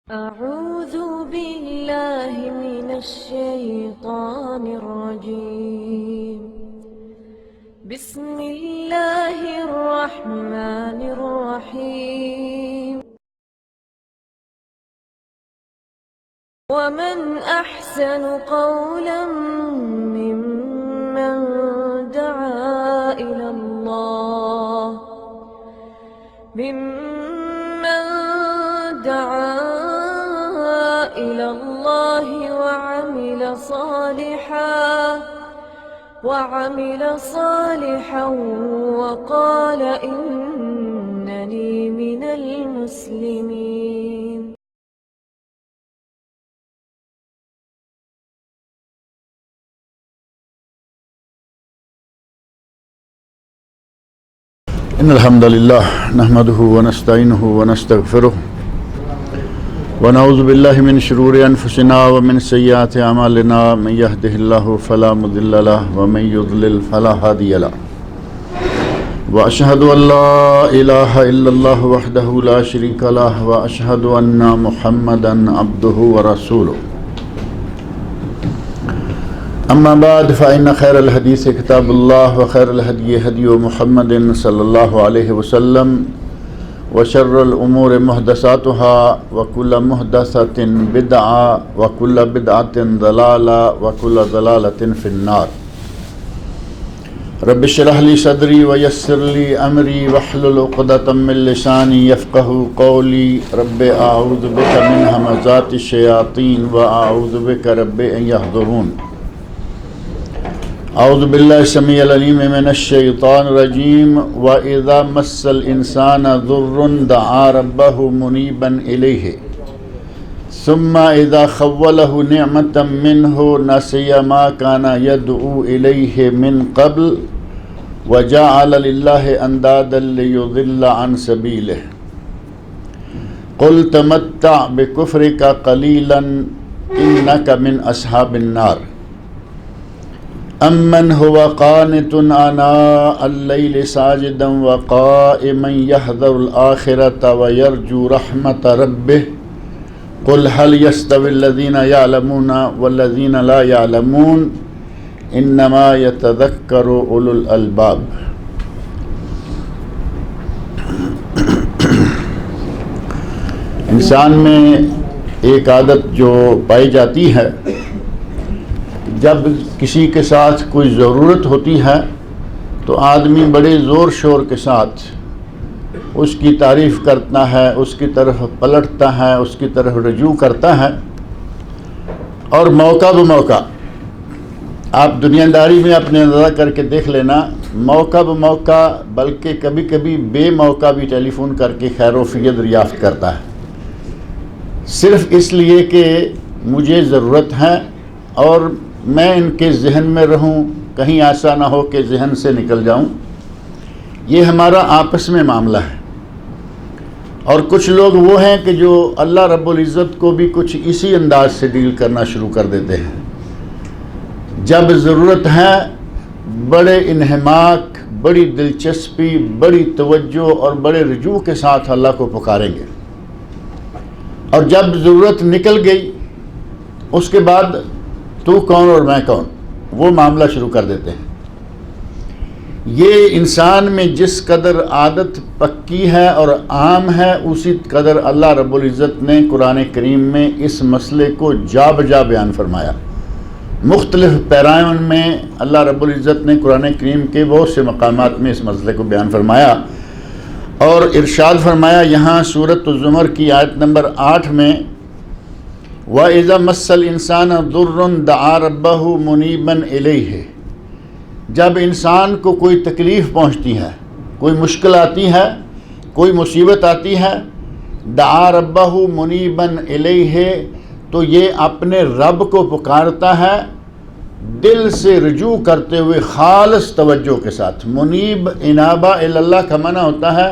أعوذ بالله من الشيطان الرجيم. بسم الله الرحمن الرحيم. ومن أحسن قولا ممن دعا إلى الله وعمل صالحا وقال إنني من المسلمين. إن الحمد لله نحمده ونستعينه ونستغفره ونعوذ بالله من شرور أنفسنا ومن سيئات أعمالنا من يهده الله فلا مضل له ومن يضلل فلا هادي له وأشهد أن لا إله إلا الله وحده لا شريك له وأشهد أن محمدا عبده ورسوله. أما بعد فإن خير الحديث كتاب الله وخير الهدي هدي محمد صلى الله عليه وسلم وشر الأمور محدثاتها وكل محدثة بدعة وكل بدعة ضلالة وكل ضلالة في النار. رب اشرح لي صدري ويسر لي أمري واحلل عقدة من لساني يفقهوا قولي. رب أعوذ بك من همزات الشياطين وأعوذ بك رب أن يحضرون. اعوذ باللہ السمیع العلیم من الشیطان الرجیم. وَإِذَا مَسَّ الْإِنسَانَ ضُرٌّ دَعَا رَبَّهُ مُنِيبًا إِلَيْهِ ثُمَّ إِذَا خَوَّلَهُ نِعْمَةً مِّنْهُ نَسِيَ مَا كَانَ يَدْعُو إِلَيْهِ مِنْ قَبْلُ وَجَعَلَ لِلَّهِ أَنْدَادًا لِيُضِلَّ عَنْ سَبِيلِهِ. قُلْ تَمَتَّعْ بِكُفْرِكَ قَلِيلًا إِنَّكَ مِنْ أَصْحَابِ النَّارِ. أَمَّنْ هُوَ قَانِتٌ آنَاءَ اللَّيْلِ سَاجِدًا وَقَائِمًا يَحْذَرُ الْآخِرَةَ وَيَرْجُو رَحْمَةَ رَبِّهِ قُلْ هَلْ يَسْتَوِي الَّذِينَ يَعْلَمُونَ وَالَّذِينَ لَا يَعْلَمُونَ إِنَّمَا يَتَذَكَّرُ أُولُو الْأَلْبَابِ. انسان میں ایک عادت جو پائی جاتی ہے، جب کسی کے ساتھ کوئی ضرورت ہوتی ہے تو آدمی بڑے زور شور کے ساتھ اس کی تعریف کرتا ہے، اس کی طرف پلٹتا ہے، اس کی طرف رجوع کرتا ہے. اور موقع بموقع آپ دنیا داری میں اپنے اندازہ کر کے دیکھ لینا، موقع بموقع بلکہ کبھی کبھی بے موقع بھی ٹیلی فون کر کے خیر و عافیت دریافت کرتا ہے، صرف اس لیے کہ مجھے ضرورت ہے اور میں ان کے ذہن میں رہوں، کہیں ایسا نہ ہو کہ ذہن سے نکل جاؤں. یہ ہمارا آپس میں معاملہ ہے. اور کچھ لوگ وہ ہیں کہ جو اللہ رب العزت کو بھی کچھ اسی انداز سے ڈیل کرنا شروع کر دیتے ہیں. جب ضرورت ہے بڑے انہماک، بڑی دلچسپی، بڑی توجہ اور بڑے رجوع کے ساتھ اللہ کو پکاریں گے، اور جب ضرورت نکل گئی اس کے بعد تو کون اور میں کون، وہ معاملہ شروع کر دیتے ہیں. یہ انسان میں جس قدر عادت پکی ہے اور عام ہے، اسی قدر اللہ رب العزت نے قرآن کریم میں اس مسئلے کو جا بجا بیان فرمایا. مختلف پیرائن میں اللہ رب العزت نے قرآن کریم کے بہت سے مقامات میں اس مسئلے کو بیان فرمایا اور ارشاد فرمایا. یہاں سورۃ الزمر کی آیت نمبر 8 میں وَإِذَا مَسَّ الْإِنسَانَ ضُرٌّ دَعَا رَبَّهُ مُنِيبًا إِلَيْهِ. جب انسان کو کوئی تکلیف پہنچتی ہے، کوئی مشکل آتی ہے، کوئی مصیبت آتی ہے، دعا ربہ منیبًا الیہ، تو یہ اپنے رب کو پکارتا ہے دل سے رجوع کرتے ہوئے، خالص توجہ کے ساتھ. منیب انابہ اللہ کا معنی ہوتا ہے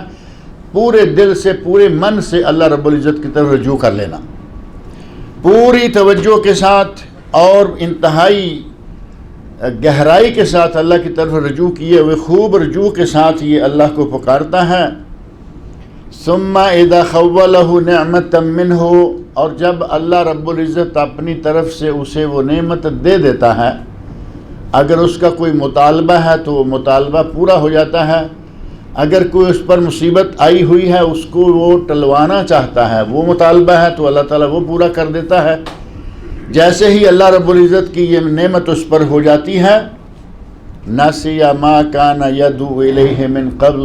پورے دل سے، پورے من سے اللہ رب العزت کی طرف رجوع کر لینا، پوری توجہ کے ساتھ اور انتہائی گہرائی کے ساتھ اللہ کی طرف رجوع کیے ہوئے، خوب رجوع کے ساتھ یہ اللہ کو پکارتا ہے. ثم اذا خولہ نعمتا منہ، اور جب اللہ رب العزت اپنی طرف سے اسے وہ نعمت دے دیتا ہے، اگر اس کا کوئی مطالبہ ہے تو وہ مطالبہ پورا ہو جاتا ہے، اگر کوئی اس پر مصیبت آئی ہوئی ہے اس کو وہ ٹلوانا چاہتا ہے، وہ مطالبہ ہے تو اللہ تعالیٰ وہ پورا کر دیتا ہے۔ جیسے ہی اللہ رب العزت کی یہ نعمت اس پر ہو جاتی ہے، نَسِیَ مَا كَانَ يَدْعُو إِلَيْهِ مِن قبل،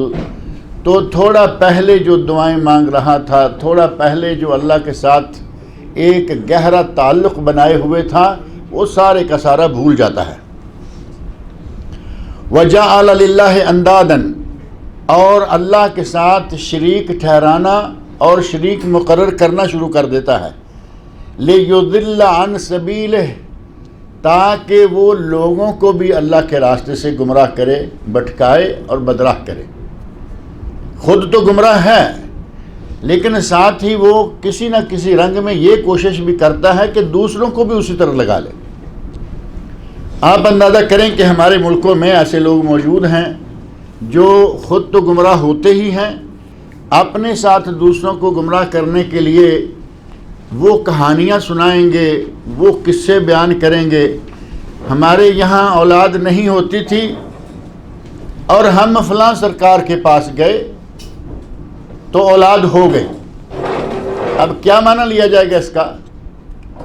تو تھوڑا پہلے جو دعائیں مانگ رہا تھا، تھوڑا پہلے جو اللہ کے ساتھ ایک گہرا تعلق بنائے ہوئے تھا، وہ سارے کا سارا بھول جاتا ہے۔ وَجَعَلَ لِلَّهِ أَنْدَادًا، اور اللہ کے ساتھ شریک ٹھہرانا اور شریک مقرر کرنا شروع کر دیتا ہے، لِيُضِلَّ عَنْ سَبِيلِهِ، تاکہ وہ لوگوں کو بھی اللہ کے راستے سے گمراہ کرے، بھٹکائے اور بدراہ کرے۔ خود تو گمراہ ہے، لیکن ساتھ ہی وہ کسی نہ کسی رنگ میں یہ کوشش بھی کرتا ہے کہ دوسروں کو بھی اسی طرح لگا لے۔ آپ اندازہ کریں کہ ہمارے ملکوں میں ایسے لوگ موجود ہیں جو خود تو گمراہ ہوتے ہی ہیں، اپنے ساتھ دوسروں کو گمراہ کرنے کے لیے وہ کہانیاں سنائیں گے، وہ قصے بیان کریں گے۔ ہمارے یہاں اولاد نہیں ہوتی تھی اور ہم فلاں سرکار کے پاس گئے تو اولاد ہو گئی۔ اب کیا معنی لیا جائے گا اس کا؟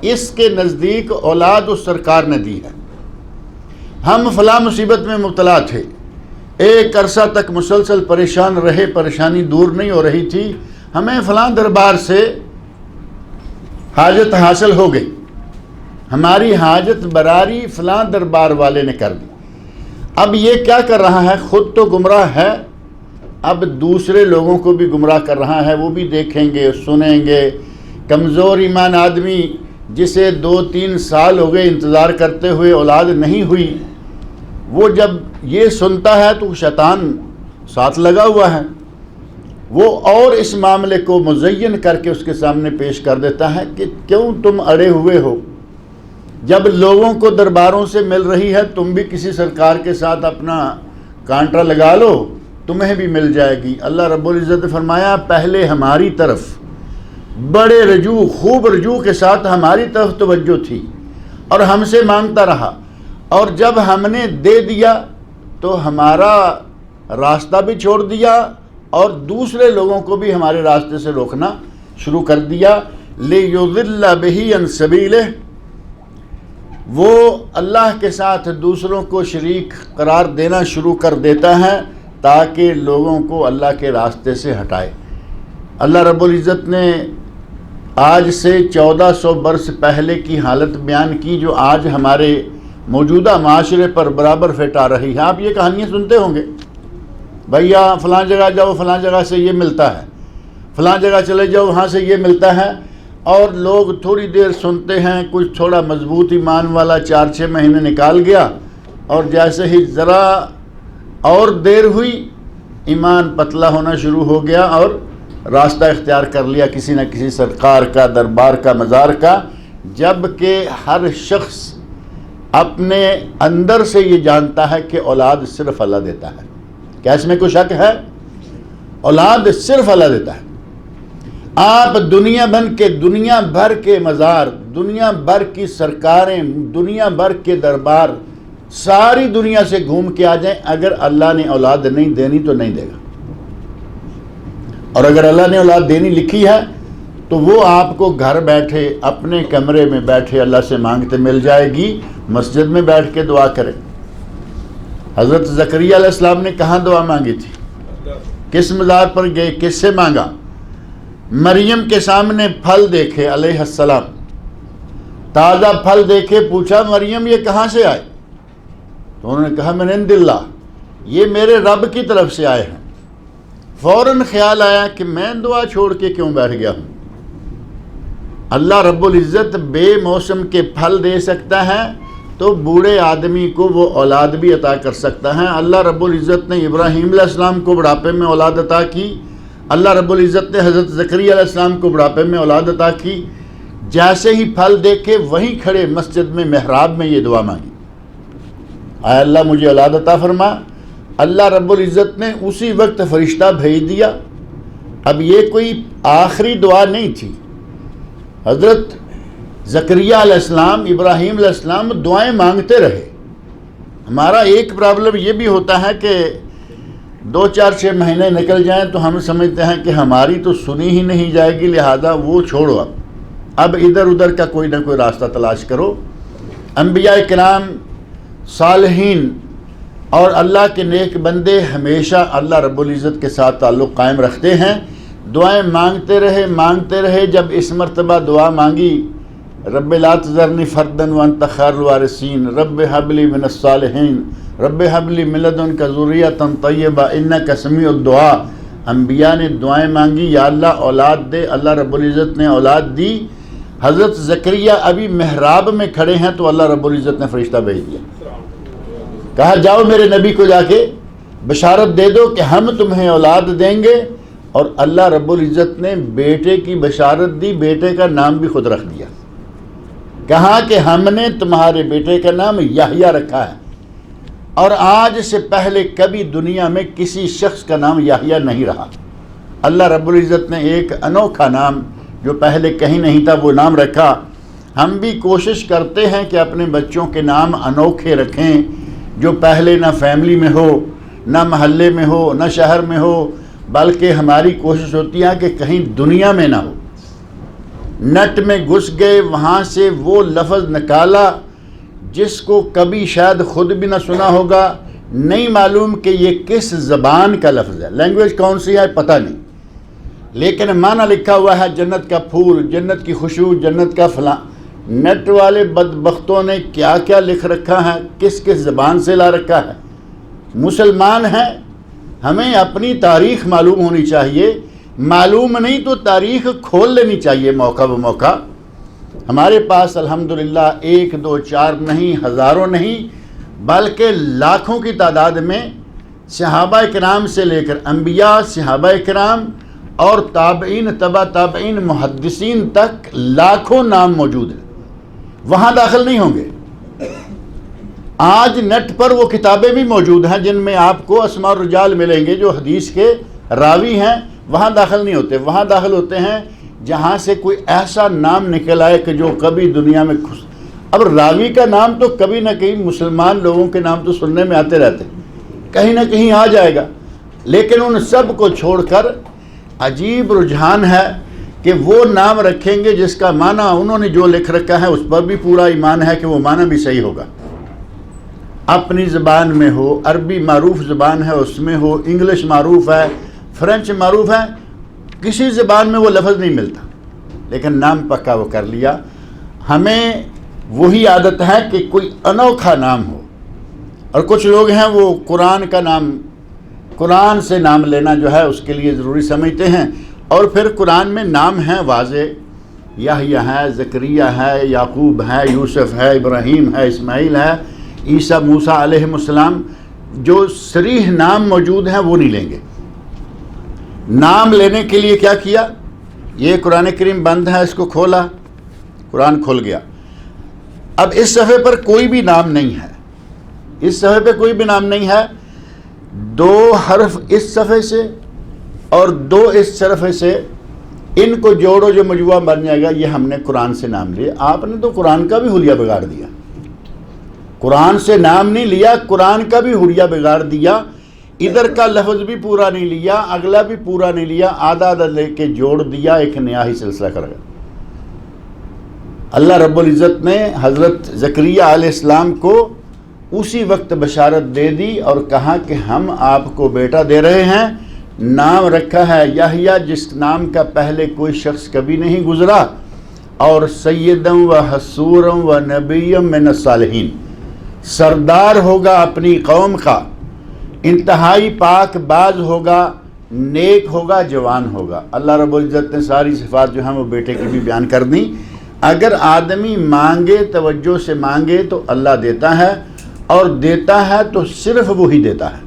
اس کے نزدیک اولاد اس سرکار نے دی ہے۔ ہم فلاں مصیبت میں مبتلا تھے، ایک عرصہ تک مسلسل پریشان رہے، پریشانی دور نہیں ہو رہی تھی، ہمیں فلاں دربار سے حاجت حاصل ہو گئی، ہماری حاجت براری فلاں دربار والے نے کر دی۔ اب یہ کیا کر رہا ہے؟ خود تو گمراہ ہے، اب دوسرے لوگوں کو بھی گمراہ کر رہا ہے، وہ بھی دیکھیں گے، سنیں گے۔ کمزور ایمان آدمی جسے 2-3 سال ہو گئے انتظار کرتے ہوئے اولاد نہیں ہوئی، وہ جب یہ سنتا ہے تو شیطان ساتھ لگا ہوا ہے، وہ اور اس معاملے کو مزین کر کے اس کے سامنے پیش کر دیتا ہے کہ کیوں تم اڑے ہوئے ہو؟ جب لوگوں کو درباروں سے مل رہی ہے، تم بھی کسی سرکار کے ساتھ اپنا کانٹرا لگا لو، تمہیں بھی مل جائے گی۔ اللہ رب العزت نے فرمایا پہلے ہماری طرف بڑے رجوع، خوب رجوع کے ساتھ ہماری طرف توجہ تھی اور ہم سے مانگتا رہا، اور جب ہم نے دے دیا تو ہمارا راستہ بھی چھوڑ دیا اور دوسرے لوگوں کو بھی ہمارے راستے سے روکنا شروع کر دیا۔ لِيُضِلَّ بِهِ عَنْ سَبِيلِهِ، وہ اللہ کے ساتھ دوسروں کو شریک قرار دینا شروع کر دیتا ہے تاکہ لوگوں کو اللہ کے راستے سے ہٹائے۔ اللہ رب العزت نے آج سے 1400 برس پہلے کی حالت بیان کی جو آج ہمارے موجودہ معاشرے پر برابر فٹ آ رہی ہے۔ آپ یہ کہانیاں سنتے ہوں گے، بھیا فلاں جگہ جاؤ، فلاں جگہ سے یہ ملتا ہے، فلاں جگہ چلے جاؤ، وہاں سے یہ ملتا ہے، اور لوگ تھوڑی دیر سنتے ہیں، کچھ تھوڑا مضبوط ایمان والا 4-6 مہینے نکال گیا، اور جیسے ہی ذرا اور دیر ہوئی ایمان پتلا ہونا شروع ہو گیا اور راستہ اختیار کر لیا کسی نہ کسی سرکار کا، دربار کا، مزار کا، جبکہ ہر شخص اپنے اندر سے یہ جانتا ہے کہ اولاد صرف اللہ دیتا ہے۔ کیا اس میں کوئی شک ہے؟ اولاد صرف اللہ دیتا ہے۔ آپ دنیا بھر کے مزار، دنیا بھر کی سرکاریں، دنیا بھر کے دربار، ساری دنیا سے گھوم کے آ جائیں، اگر اللہ نے اولاد نہیں دینی تو نہیں دے گا، اور اگر اللہ نے اولاد دینی لکھی ہے تو وہ آپ کو گھر بیٹھے اپنے کمرے میں بیٹھے اللہ سے مانگتے مل جائے گی۔ مسجد میں بیٹھ کے دعا کریں۔ حضرت زکریا علیہ السلام نے کہاں دعا مانگی تھی؟ کس مزار پر گئے؟ کس سے مانگا؟ مریم کے سامنے پھل دیکھے علیہ السلام، تازہ پھل دیکھے، پوچھا مریم یہ کہاں سے آئے؟ تو انہوں نے کہا من عند اللہ، یہ میرے رب کی طرف سے آئے ہیں۔ فوراً خیال آیا کہ میں دعا چھوڑ کے کیوں بیٹھ گیا ہوں؟ اللہ رب العزت بے موسم کے پھل دے سکتا ہے تو بوڑھے آدمی کو وہ اولاد بھی عطا کر سکتا ہے۔ اللہ رب العزت نے ابراہیم علیہ السلام کو بڑھاپے میں اولاد عطا کی، اللہ رب العزت نے حضرت زکریا علیہ السلام کو بڑھاپے میں اولاد عطا کی۔ جیسے ہی پھل دیکھے وہیں کھڑے مسجد میں محراب میں یہ دعا مانگی، اے اللہ مجھے اولاد عطا فرما۔ اللہ رب العزت نے اسی وقت فرشتہ بھیج دیا اب یہ کوئی آخری دعا نہیں تھی. حضرت زکریا علیہ السلام، ابراہیم علیہ السلام دعائیں مانگتے رہے. ہمارا ایک پرابلم یہ بھی ہوتا ہے کہ 2 4 6 مہینے نکل جائیں تو ہم سمجھتے ہیں کہ ہماری تو سنی ہی نہیں جائے گی، لہذا وہ چھوڑو، اب ادھر ادھر کا کوئی نہ کوئی راستہ تلاش کرو. انبیاء کرام، صالحین اور اللہ کے نیک بندے ہمیشہ اللہ رب العزت کے ساتھ تعلق قائم رکھتے ہیں. دعائیں مانگتے رہے. جب اس مرتبہ دعا مانگی، رب لا تذرنی فردا وانت خیر الوارثین، رب ہب لی من الصالحین، رب ہب لی من لدنک ذریۃ طیبہ انک سمیع الدعاء. انبیاء نے دعائیں مانگی، یا اللہ اولاد دے. اللہ رب العزت نے اولاد دی. حضرت زکریا ابھی محراب میں کھڑے ہیں تو اللہ رب العزت نے فرشتہ بھیج دیا، کہا جاؤ میرے نبی کو جا کے بشارت دے دو کہ ہم تمہیں اولاد دیں گے. اور اللہ رب العزت نے بیٹے کی بشارت دی، بیٹے کا نام بھی خود رکھ دیا. کہا کہ ہم نے تمہارے بیٹے کا نام یحییٰ رکھا ہے، اور آج سے پہلے کبھی دنیا میں کسی شخص کا نام یحییٰ نہیں رہا. اللہ رب العزت نے ایک انوکھا نام جو پہلے کہیں نہیں تھا وہ نام رکھا. ہم بھی کوشش کرتے ہیں کہ اپنے بچوں کے نام انوکھے رکھیں، جو پہلے نہ فیملی میں ہو، نہ محلے میں ہو، نہ شہر میں ہو، بلکہ ہماری کوشش ہوتی ہے کہ کہیں دنیا میں نہ ہو. نٹ میں گھس گئے، وہاں سے وہ لفظ نکالا جس کو کبھی شاید خود بھی نہ سنا ہوگا، نہیں معلوم کہ یہ کس زبان کا لفظ ہے، لینگویج کون سی ہے پتہ نہیں، لیکن معنی لکھا ہوا ہے جنت کا پھول، جنت کی خوشبو، جنت کا فلاں. نیٹ والے بدبختوں نے کیا کیا لکھ رکھا ہے، کس کس زبان سے لا رکھا ہے. مسلمان ہیں، ہمیں اپنی تاریخ معلوم ہونی چاہیے. معلوم نہیں تو تاریخ کھول لینی چاہیے موقع بموقع. ہمارے پاس الحمدللہ 1 2 4 نہیں، ہزاروں نہیں، بلکہ لاکھوں کی تعداد میں صحابہ کرام سے لے کر انبیاء، صحابہ کرام اور تابعین، تبع تابعین، محدثین تک لاکھوں نام موجود ہیں. وہاں داخل نہیں ہوں گے. آج نیٹ پر وہ کتابیں بھی موجود ہیں جن میں آپ کو اسماء الرجال ملیں گے جو حدیث کے راوی ہیں. وہاں داخل نہیں ہوتے. وہاں داخل ہوتے ہیں جہاں سے کوئی ایسا نام نکل آئے کہ جو کبھی دنیا میں اب راوی کا نام تو کبھی نہ کہیں مسلمان لوگوں کے نام تو سننے میں آتے رہتے، کہیں نہ کہیں آ جائے گا. لیکن ان سب کو چھوڑ کر عجیب رجحان ہے کہ وہ نام رکھیں گے جس کا معنی انہوں نے جو لکھ رکھا ہے اس پر بھی پورا ایمان ہے کہ وہ معنی بھی صحیح ہوگا. اپنی زبان میں ہو، عربی معروف زبان ہے اس میں ہو، انگلش معروف ہے، فرینچ معروف ہے، کسی زبان میں وہ لفظ نہیں ملتا، لیکن نام پکا وہ کر لیا. ہمیں وہی عادت ہے کہ کوئی انوکھا نام ہو. اور کچھ لوگ ہیں وہ قرآن کا نام، قرآن سے نام لینا جو ہے اس کے لیے ضروری سمجھتے ہیں. اور پھر قرآن میں نام ہیں واضح، یحییٰ ہے، زکریا ہے، یعقوب ہے، یوسف ہے، ابراہیم ہے، اسماعیل ہے، عیسیٰ موسیٰ علیہ السلام. جو صریح نام موجود ہیں وہ نہیں لیں گے. نام لینے کے لیے کیا کیا؟ یہ قرآن کریم بند ہے، اس کو کھولا، قرآن کھل گیا. اب اس صفحے پر کوئی بھی نام نہیں ہے، اس صفحے پہ کوئی بھی نام نہیں ہے. 2 حرف اس صفحے سے اور 2 اس صفحے سے، ان کو جوڑو جو مجموعہ بن جائے گا. یہ ہم نے قرآن سے نام لیا. آپ نے تو قرآن کا بھی حلیہ بگاڑ دیا. قرآن سے نام نہیں لیا، قرآن کا بھی حلیہ بگاڑ دیا. ادھر کا لفظ بھی پورا نہیں لیا، اگلا بھی پورا نہیں لیا، آدھا آدھا لے کے جوڑ دیا، ایک نیا ہی سلسلہ کر گیا. اللہ رب العزت نے حضرت زکریا علیہ السلام کو اسی وقت بشارت دے دی اور کہا کہ ہم آپ کو بیٹا دے رہے ہیں. نام رکھا ہے یحییٰ، جس نام کا پہلے کوئی شخص کبھی نہیں گزرا، اور سیدم و حسورم و نبیم من الصالحین، سردار ہوگا اپنی قوم کا، انتہائی پاک باز ہوگا، نیک ہوگا، جوان ہوگا. اللہ رب العزت نے ساری صفات جو ہیں وہ بیٹے کی بھی بیان کر دیں. اگر آدمی مانگے، توجہ سے مانگے تو اللہ دیتا ہے، اور دیتا ہے تو صرف وہی دیتا ہے.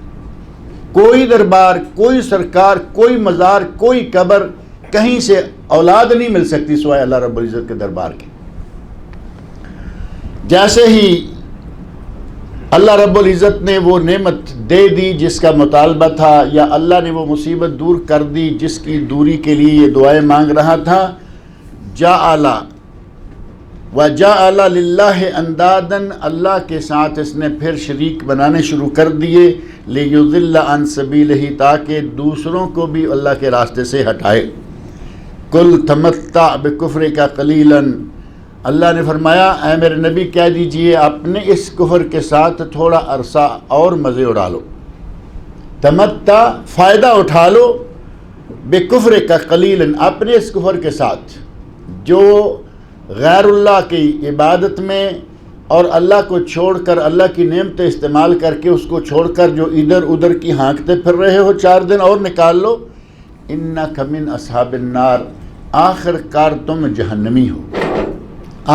کوئی دربار، کوئی سرکار، کوئی مزار، کوئی قبر، کہیں سے اولاد نہیں مل سکتی سوائے اللہ رب العزت کے دربار کے. جیسے ہی اللہ رب العزت نے وہ نعمت دے دی جس کا مطالبہ تھا، یا اللہ نے وہ مصیبت دور کر دی جس کی دوری کے لیے یہ دعائیں مانگ رہا تھا، جعل وجعل للہ اندادا، اللہ کے ساتھ اس نے پھر شریک بنانے شروع کر دیے، لیضل عن سبیلہ، تاکہ دوسروں کو بھی اللہ کے راستے سے ہٹائے۔ قل تمتع بکفرک قلیلا، اللہ نے فرمایا اے میرے نبی کہہ دیجئے اپنے اس کفر کے ساتھ تھوڑا عرصہ اور مزے اڑا لو، تمتع فائدہ اٹھا لو، بکفرک قلیلا، اپنے اس کفر کے ساتھ جو غیر اللہ کی عبادت میں اور اللہ کو چھوڑ کر، اللہ کی نعمتیں استعمال کر کے اس کو چھوڑ کر جو ادھر ادھر کی ہانکتے پھر رہے ہو، 4 دن اور نکال لو، انک من اصحاب النار، آخر کار تم جہنمی ہو،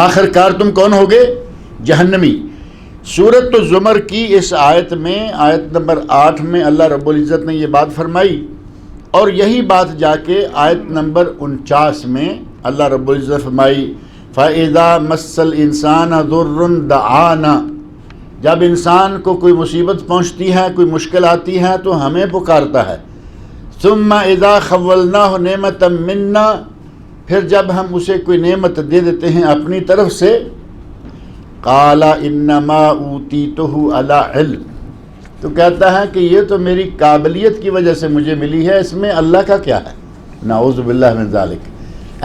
آخر کار تم کون ہوگے؟ جہنمی۔ سورۃ الزمر کی اس آیت میں، آیت نمبر 8 میں اللہ رب العزت نے یہ بات فرمائی، اور یہی بات جا کے آیت نمبر 49 میں اللہ رب العزت فرمائی فَإِذَا مَسَّ الْإِنسَانَ ضُرٌّ دَعَانَا، جب انسان کو کوئی مصیبت پہنچتی ہے، کوئی مشکل آتی ہے تو ہمیں پکارتا ہے، ثُمَّ إِذَا خَوَّلْنَاهُ نِعْمَةً مِنَّا، پھر جب ہم اسے کوئی نعمت دے دیتے ہیں اپنی طرف سے، قَالَ إِنَّمَا أُوتِيتُهُ عَلَى عِلْمٍ، تو کہتا ہے کہ یہ تو میری قابلیت کی وجہ سے مجھے ملی ہے، اس میں اللہ کا کیا ہے؟ نعوذ باللہ من ذالک۔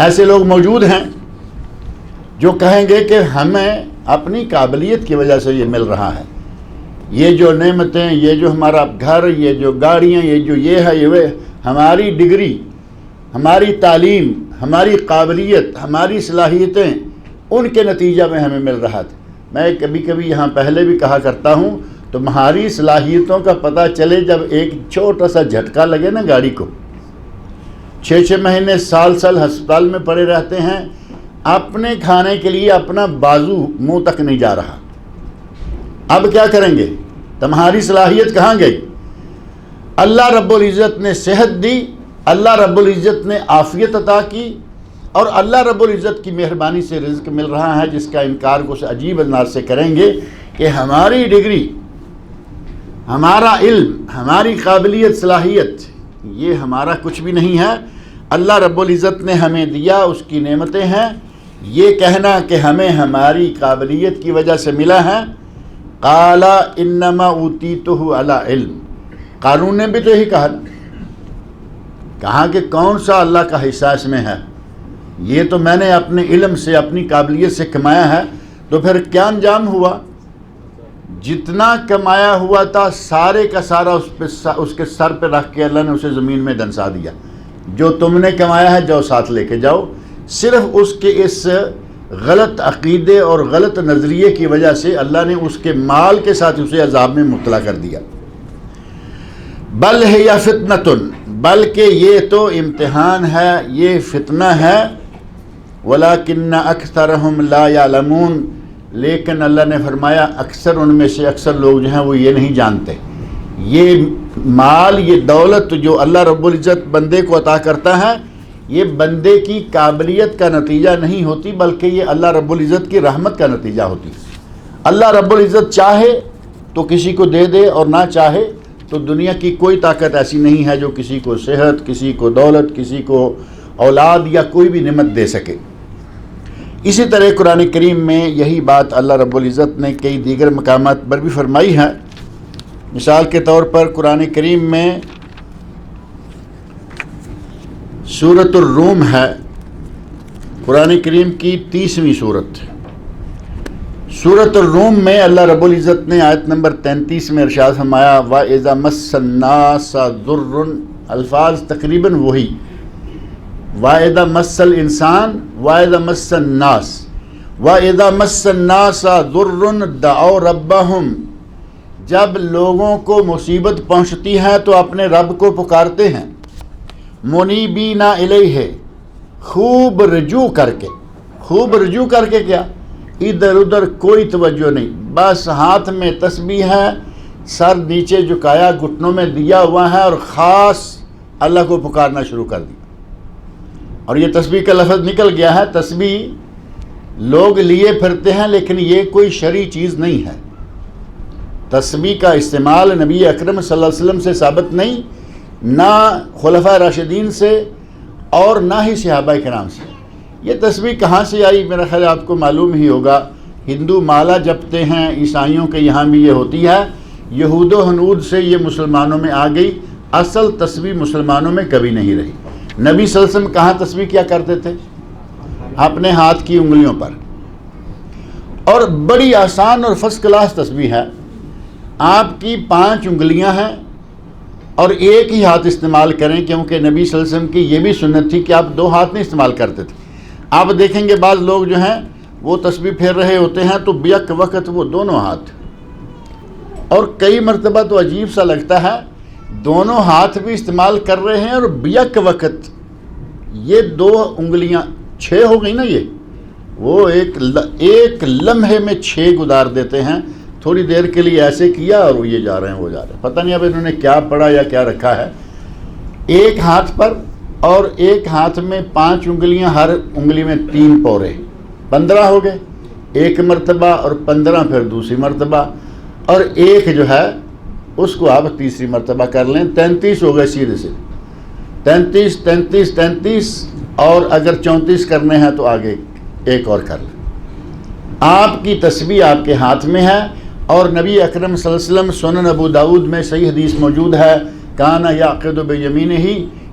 ایسے لوگ موجود ہیں جو کہیں گے کہ ہمیں اپنی قابلیت کی وجہ سے یہ مل رہا ہے، یہ جو نعمتیں، یہ جو ہمارا گھر، یہ جو گاڑیاں، یہ جو یہ ہے، یہ وہ، ہماری ڈگری، ہماری تعلیم، ہماری قابلیت، ہماری صلاحیتیں، ان کے نتیجہ میں ہمیں مل رہا تھا۔ میں کبھی کبھی یہاں پہلے بھی کہا کرتا ہوں، تمہاری صلاحیتوں کا پتہ چلے جب ایک چھوٹا سا جھٹکا لگے نا گاڑی کو، 6 مہینے سال ہسپتال میں پڑے رہتے ہیں، اپنے کھانے کے لیے اپنا بازو منہ تک نہیں جا رہا، اب کیا کریں گے؟ تمہاری صلاحیت کہاں گئی؟ اللہ رب العزت نے صحت دی، اللہ رب العزت نے عافیت عطا کی، اور اللہ رب العزت کی مہربانی سے رزق مل رہا ہے، جس کا انکار کچھ عجیب انداز سے کریں گے کہ ہماری ڈگری، ہمارا علم، ہماری قابلیت، صلاحیت، یہ ہمارا کچھ بھی نہیں ہے، اللہ رب العزت نے ہمیں دیا، اس کی نعمتیں ہیں، یہ کہنا کہ ہمیں ہماری قابلیت کی وجہ سے ملا ہے۔ قال انما اوتیتہ علی علم، قارون نے بھی تو یہی کہا کہ کون سا اللہ کا حصہ اس میں ہے، یہ تو میں نے اپنے علم سے، اپنی قابلیت سے کمایا ہے۔ تو پھر کیا انجام ہوا؟ جتنا کمایا ہوا تھا سارے کا سارا اس کے سر پہ رکھ کے اللہ نے اسے زمین میں دنسا دیا، جو تم نے کمایا ہے جاؤ ساتھ لے کے جاؤ۔ صرف اس کے اس غلط عقیدے اور غلط نظریے کی وجہ سے اللہ نے اس کے مال کے ساتھ اسے عذاب میں مبتلا کر دیا۔ بل ہے فتنۃ، بلکہ یہ تو امتحان ہے، یہ فتنہ ہے، ولیکن اکثرہم لا یعلمون، لیکن اللہ نے فرمایا اکثر ان میں سے اکثر لوگ جو ہیں وہ یہ نہیں جانتے۔ یہ مال، یہ دولت جو اللہ رب العزت بندے کو عطا کرتا ہے، یہ بندے کی قابلیت کا نتیجہ نہیں ہوتی، بلکہ یہ اللہ رب العزت کی رحمت کا نتیجہ ہوتی۔ اللہ رب العزت چاہے تو کسی کو دے دے، اور نہ چاہے تو دنیا کی کوئی طاقت ایسی نہیں ہے جو کسی کو صحت، کسی کو دولت، کسی کو اولاد یا کوئی بھی نعمت دے سکے۔ اسی طرح قرآن کریم میں یہی بات اللہ رب العزت نے کئی دیگر مقامات پر بھی فرمائی ہے۔ مثال کے طور پر قرآن کریم میں سورۃ الروم ہے، قرآن کریم کی 30ویں سورت۔ سورۃ الروم میں اللہ رب العزت نے آیت نمبر 33 میں ارشاد فرمایا وَإِذَا مَسَّ النَّاسَ ضُرٌّ، الفاظ تقریباً وہی، وَإِذَا مَسَّ الْإِنسان وَإِذَا مَسَّ النَّاسَ وَإِذَا مَسَّ النَّاسَ ضُرٌّ دَعَوْا رَبَّهُمْ، جب لوگوں کو مصیبت پہنچتی ہے تو اپنے رب کو پکارتے ہیں، منیبین الیہ، خوب رجوع کر کے، خوب رجوع کر کے کیا؟ ادھر ادھر کوئی توجہ نہیں، بس ہاتھ میں تسبیح ہے، سر نیچے جھکایا، گھٹنوں میں دیا ہوا ہے، اور خاص اللہ کو پکارنا شروع کر دیا۔ اور یہ تسبیح کا لفظ نکل گیا ہے، تسبیح لوگ لیے پھرتے ہیں لیکن یہ کوئی شرعی چیز نہیں ہے، تسبیح کا استعمال نبی اکرم صلی اللہ علیہ وسلم سے ثابت نہیں، نہ خلفائے راشدین سے، اور نہ ہی صحابہ کرام سے۔ یہ تسبیح کہاں سے آئی؟ میرا خیال آپ کو معلوم ہی ہوگا، ہندو مالا جپتے ہیں، عیسائیوں کے یہاں بھی یہ ہوتی ہے، یہود و ہنود سے یہ مسلمانوں میں آ گئی، اصل تسبیح مسلمانوں میں کبھی نہیں رہی۔ نبی صلی اللہ علیہ وسلم کہاں تسبیح کیا کرتے تھے؟ اپنے ہاتھ کی انگلیوں پر، اور بڑی آسان اور فرسٹ کلاس تسبیح ہے۔ آپ کی 5 انگلیاں ہیں اور ایک ہی ہاتھ استعمال کریں، کیونکہ نبی صلی اللہ علیہ وسلم کی یہ بھی سنت تھی کہ آپ 2 ہاتھ نہیں استعمال کرتے تھے۔ آپ دیکھیں گے بعض لوگ جو ہیں وہ تسبیح پھیر رہے ہوتے ہیں تو بیک وقت وہ دونوں ہاتھ، اور کئی مرتبہ تو عجیب سا لگتا ہے دونوں ہاتھ بھی استعمال کر رہے ہیں اور بیک وقت یہ 2 انگلیاں 6 ہو گئی نا، یہ وہ ایک لمحے میں 6 گزار دیتے ہیں۔ تھوڑی دیر کے لیے ایسے کیا اور وہ یہ جا رہے ہیں وہ جا رہے ہیں، پتہ نہیں اب انہوں نے کیا پڑھا یا کیا رکھا ہے۔ ایک ہاتھ پر، اور ایک ہاتھ میں 5 انگلیاں، ہر انگلی میں 3 پورے، 15 ہو گئے ایک مرتبہ، اور 15 پھر دوسری مرتبہ، اور ایک جو ہے اس کو آپ تیسری مرتبہ کر لیں، 33 ہو گئے سیدھے سے، 33 33 33، اور اگر 34 کرنے ہیں تو آگے ایک اور کر لیں۔ آپ کی تسبیح آپ کے ہاتھ میں ہے، اور نبی اکرم صلی اللہ علیہ وسلم سنن ابو داود میں صحیح حدیث موجود ہے، کانا یعقد بیمینہ،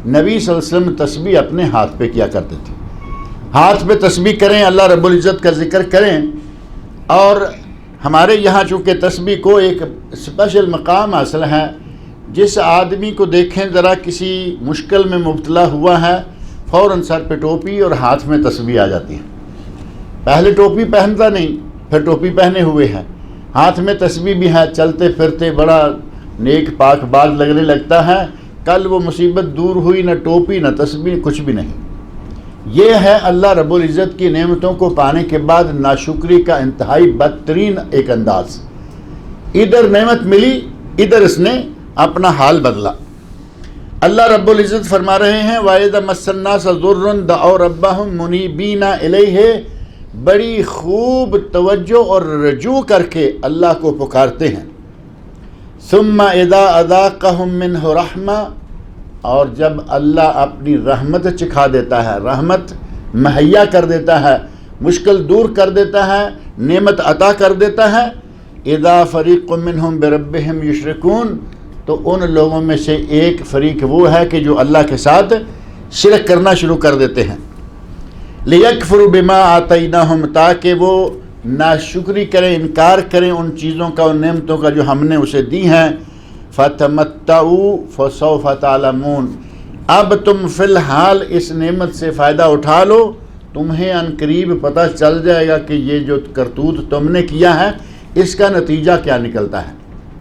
نبی صلی اللہ علیہ وسلم تسبیح اپنے ہاتھ پہ کیا کرتے تھے۔ ہاتھ پہ تسبیح کریں، اللہ رب العزت کا ذکر کریں، اور ہمارے یہاں چونکہ تسبیح کو ایک اسپیشل مقام حاصل ہے، جس آدمی کو دیکھیں ذرا کسی مشکل میں مبتلا ہوا ہے، فوراً سر پہ ٹوپی اور ہاتھ میں تسبیح آ جاتی ہے۔ پہلے ٹوپی پہنتا نہیں، پھر ٹوپی پہنے ہوئے ہیں، ہاتھ میں تسبیح بھی ہے، چلتے پھرتے بڑا نیک پاک باز لگنے لگتا ہے، کل وہ مصیبت دور ہوئی، نہ ٹوپی نہ تسبیح کچھ بھی نہیں۔ یہ ہے اللہ رب العزت کی نعمتوں کو پانے کے بعد ناشکری کا انتہائی بدترین ایک انداز۔ ادھر نعمت ملی، ادھر اس نے اپنا حال بدلا۔ اللہ رب العزت فرما رہے ہیں وَإِذَا مَسَّ النَّاسَ ضُرٌّ دَعَوْا رَبَّهُمْ مُنِيبِينَ إِلَيْهِ، بڑی خوب توجہ اور رجوع کر کے اللہ کو پکارتے ہیں۔ ثُمَّ إِذَا أَذَاقَهُم مِّنْهُ رَحْمَةً، اور جب اللہ اپنی رحمت چکھا دیتا ہے، رحمت مہیا کر دیتا ہے، مشکل دور کر دیتا ہے، نعمت عطا کر دیتا ہے، اذا فریق منہم بربہم یشرکون، تو ان لوگوں میں سے ایک فریق وہ ہے کہ جو اللہ کے ساتھ شرک کرنا شروع کر دیتے ہیں۔ لیکفروا بما آتیناہم، تاکہ وہ ناشکری کریں، انکار کریں ان چیزوں کا، ان نعمتوں کا جو ہم نے اسے دی ہیں۔ فتمتعوا فسوف تعلمون، اب تم فی الحال اس نعمت سے فائدہ اٹھا لو، تمہیں ان قریب پتہ چل جائے گا کہ یہ جو کرتوت تم نے کیا ہے اس کا نتیجہ کیا نکلتا ہے۔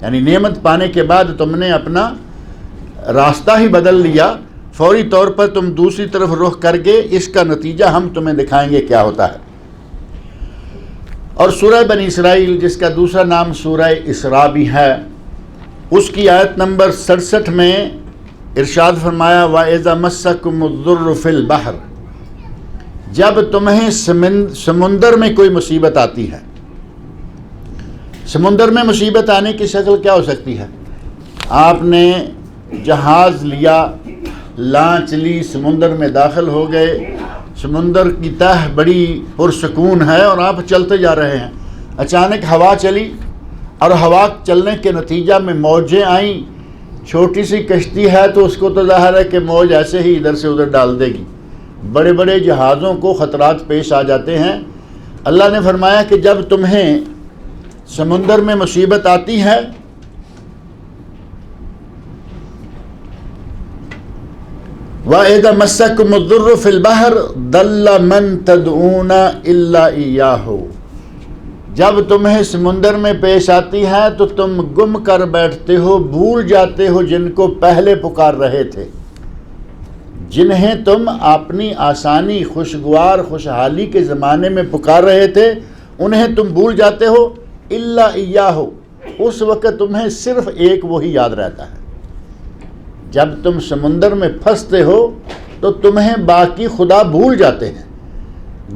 یعنی نعمت پانے کے بعد تم نے اپنا راستہ ہی بدل لیا، فوری طور پر تم دوسری طرف رخ کر کے، اس کا نتیجہ ہم تمہیں دکھائیں گے کیا ہوتا ہے۔ اور سورہ بنی اسرائیل، جس کا دوسرا نام سورہ اسراء بھی ہے، اس کی آیت نمبر 67 میں ارشاد فرمایا وَإِذَا مَسَّكُمُ الضُّرُّ فِي الْبَحْرِ، جب تمہیں سمندر میں کوئی مصیبت آتی ہے۔ سمندر میں مصیبت آنے کی شکل کیا ہو سکتی ہے؟ آپ نے جہاز لیا، لانچ لی، سمندر میں داخل ہو گئے، سمندر کی تہ بڑی پرسکون ہے اور آپ چلتے جا رہے ہیں، اچانک ہوا چلی، اور ہوا چلنے کے نتیجہ میں موجیں آئیں۔ چھوٹی سی کشتی ہے تو اس کو تو ظاہر ہے کہ موج ایسے ہی ادھر سے ادھر ڈال دے گی، بڑے بڑے جہازوں کو خطرات پیش آ جاتے ہیں۔ اللہ نے فرمایا کہ جب تمہیں سمندر میں مصیبت آتی ہے وَإِذَا مَسَّكُمُ الضُّرُّ فِي الْبَحْرِ ضَلَّ مَن تَدْعُونَ إِلَّا إِيَّاهُ، جب تمہیں سمندر میں پیش آتی ہے تو تم گم کر بیٹھتے ہو، بھول جاتے ہو جن کو پہلے پکار رہے تھے، جنہیں تم اپنی آسانی، خوشگوار خوشحالی کے زمانے میں پکار رہے تھے، انہیں تم بھول جاتے ہو۔ الا ایاہ، اس وقت تمہیں صرف ایک وہی یاد رہتا ہے۔ جب تم سمندر میں پھنستے ہو تو تمہیں باقی خدا بھول جاتے ہیں،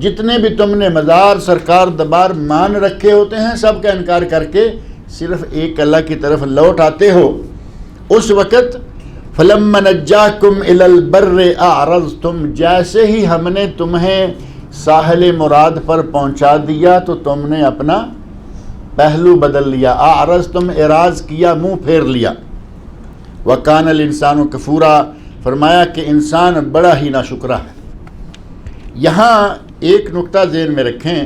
جتنے بھی تم نے مزار، سرکار، دربار مان رکھے ہوتے ہیں، سب کا انکار کر کے صرف ایک اللہ کی طرف لوٹ آتے ہو، اس وقت فَلَمَّا نَجَّاكُمْ إِلَى الْبَرِّ أَعْرَضْتُمْ، جیسے ہی ہم نے تمہیں ساحل مراد پر پہنچا دیا تو تم نے اپنا پہلو بدل لیا، اعرضتم اعراض کیا، منہ پھیر لیا۔ وَكَانَ الْإِنسَانُ كَفُورًا، فرمایا کہ انسان بڑا ہی ناشکرا ہے۔ یہاں ایک نقطہ ذہن میں رکھیں،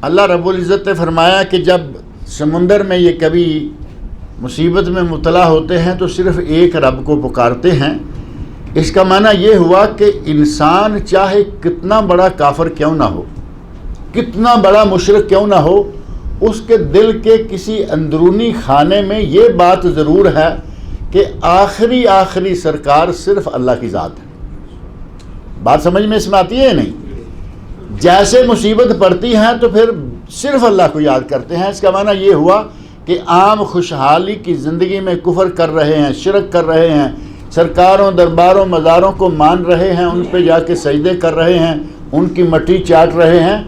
اللہ رب العزت نے فرمایا کہ جب سمندر میں یہ کبھی مصیبت میں مبتلا ہوتے ہیں تو صرف ایک رب کو پکارتے ہیں۔ اس کا معنی یہ ہوا کہ انسان چاہے کتنا بڑا کافر کیوں نہ ہو، کتنا بڑا مشرک کیوں نہ ہو، اس کے دل کے کسی اندرونی خانے میں یہ بات ضرور ہے کہ آخری سرکار صرف اللہ کی ذات ہے۔ بات سمجھ میں اس میں آتی ہے نہیں؟ جیسے مصیبت پڑتی ہیں تو پھر صرف اللہ کو یاد کرتے ہیں۔ اس کا معنی یہ ہوا کہ عام خوشحالی کی زندگی میں کفر کر رہے ہیں، شرک کر رہے ہیں، سرکاروں درباروں مزاروں کو مان رہے ہیں، ان پہ جا کے سجدے کر رہے ہیں، ان کی مٹی چاٹ رہے ہیں،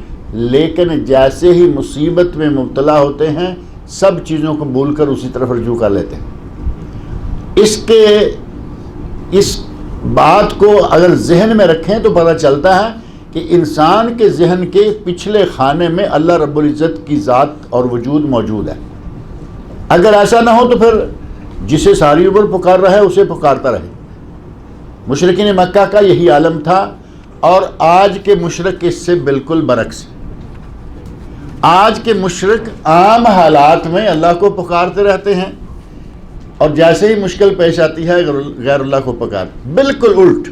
لیکن جیسے ہی مصیبت میں مبتلا ہوتے ہیں سب چیزوں کو بھول کر اسی طرف رجوع کر لیتے ہیں۔ اس بات کو اگر ذہن میں رکھیں تو پتہ چلتا ہے کہ انسان کے ذہن کے پچھلے خانے میں اللہ رب العزت کی ذات اور وجود موجود ہے۔ اگر ایسا نہ ہو تو پھر جسے ساری عمر پکار رہا ہے اسے پکارتا رہے۔ مشرکین مکہ کا یہی عالم تھا، اور آج کے مشرک اس سے بالکل برعکس۔ آج کے مشرک عام حالات میں اللہ کو پکارتے رہتے ہیں، اور جیسے ہی مشکل پیش آتی ہے غیر اللہ کو پکار، بالکل الٹ۔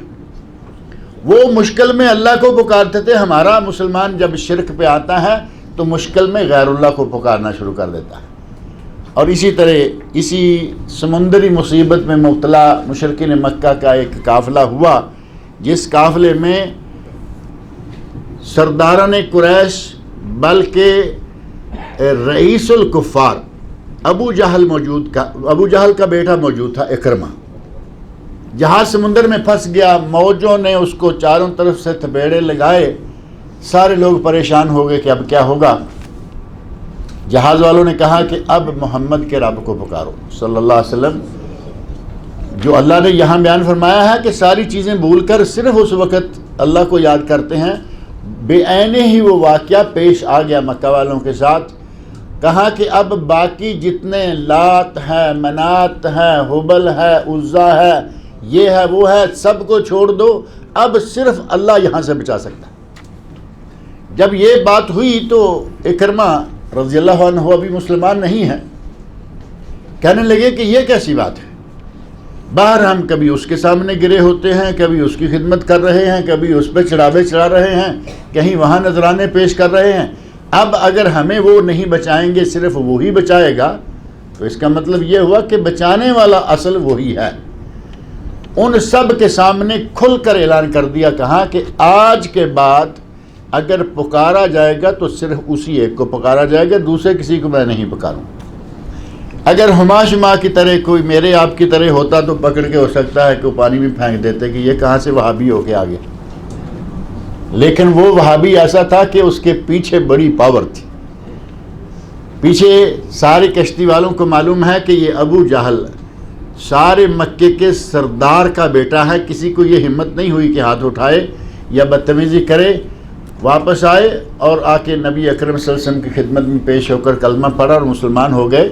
وہ مشکل میں اللہ کو پکارتے تھے، ہمارا مسلمان جب شرک پہ آتا ہے تو مشکل میں غیر اللہ کو پکارنا شروع کر دیتا ہے۔ اور اسی طرح اسی سمندری مصیبت میں مبتلا مشرکین مکہ کا ایک قافلہ ہوا، جس قافلے میں سرداران قریش بلکہ رئیس الکفار ابو جہل کا بیٹا موجود تھا، اکرمہ۔ جہاز سمندر میں پھنس گیا، موجوں نے اس کو چاروں طرف سے تھپیڑے لگائے، سارے لوگ پریشان ہو گئے کہ اب کیا ہوگا۔ جہاز والوں نے کہا کہ اب محمد کے رب کو پکارو صلی اللہ علیہ وسلم، جو اللہ نے یہاں بیان فرمایا ہے کہ ساری چیزیں بھول کر صرف اس وقت اللہ کو یاد کرتے ہیں۔ بے عینے ہی وہ واقعہ پیش آ گیا مکہ والوں کے ساتھ۔ کہا کہ اب باقی جتنے لات ہے، منات ہے، حبل ہے، عزا ہے، یہ ہے وہ ہے، سب کو چھوڑ دو، اب صرف اللہ یہاں سے بچا سکتا ہے۔ جب یہ بات ہوئی تو اکرمہ رضی اللہ عنہ ابھی مسلمان نہیں ہے، کہنے لگے کہ یہ کیسی بات ہے، باہر ہم کبھی اس کے سامنے گرے ہوتے ہیں، کبھی اس کی خدمت کر رہے ہیں، کبھی اس پہ چڑھاوے چڑھا رہے ہیں، کہیں وہاں نذرانے پیش کر رہے ہیں، اب اگر ہمیں وہ نہیں بچائیں گے صرف وہی بچائے گا، تو اس کا مطلب یہ ہوا کہ بچانے والا اصل وہی ہے۔ ان سب کے سامنے کھل کر اعلان کر دیا، کہا کہ آج کے بعد اگر پکارا جائے گا تو صرف اسی ایک کو پکارا جائے گا، دوسرے کسی کو میں نہیں پکاروں۔ اگر ہماش ماں کی طرح کوئی میرے آپ کی طرح ہوتا تو پکڑ کے ہو سکتا ہے کہ وہ پانی میں پھینک دیتے کہ یہ کہاں سے وہابی ہو کے آ گیا، لیکن وہ وہابی ایسا تھا کہ اس کے پیچھے بڑی پاور تھی۔ پیچھے سارے کشتی والوں کو معلوم ہے کہ یہ ابو جہل سارے مکے کے سردار کا بیٹا ہے، کسی کو یہ ہمت نہیں ہوئی کہ ہاتھ اٹھائے یا بدتمیزی کرے۔ واپس آئے اور آ کے نبی اکرم صلی اللہ علیہ وسلم کی خدمت میں پیش ہو کر کلمہ پڑھا اور مسلمان ہو گئے۔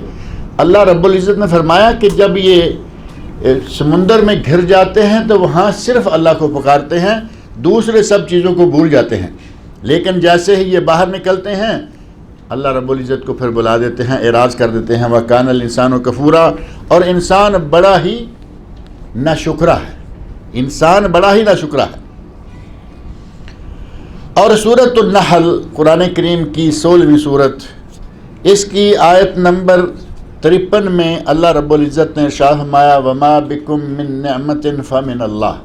اللہ رب العزت نے فرمایا کہ جب یہ سمندر میں گھر جاتے ہیں تو وہاں صرف اللہ کو پکارتے ہیں، دوسرے سب چیزوں کو بھول جاتے ہیں، لیکن جیسے ہی یہ باہر نکلتے ہیں اللہ رب العزت کو پھر بلا دیتے ہیں، اعراض کر دیتے ہیں۔ وَكَانَ الْإِنسَانُ كَفُورًا، اور انسان بڑا ہی ناشکرا ہے، انسان بڑا ہی ناشکرا ہے۔ اور سورۃ النحل قرآن کریم کی 16ویں سورت، اس کی آیت نمبر 53 میں اللہ رب العزت نے ارشاد فرمایا وَمَا بِكُم مِّن نِعْمَةٍ فَمِنَ اللَّهِ،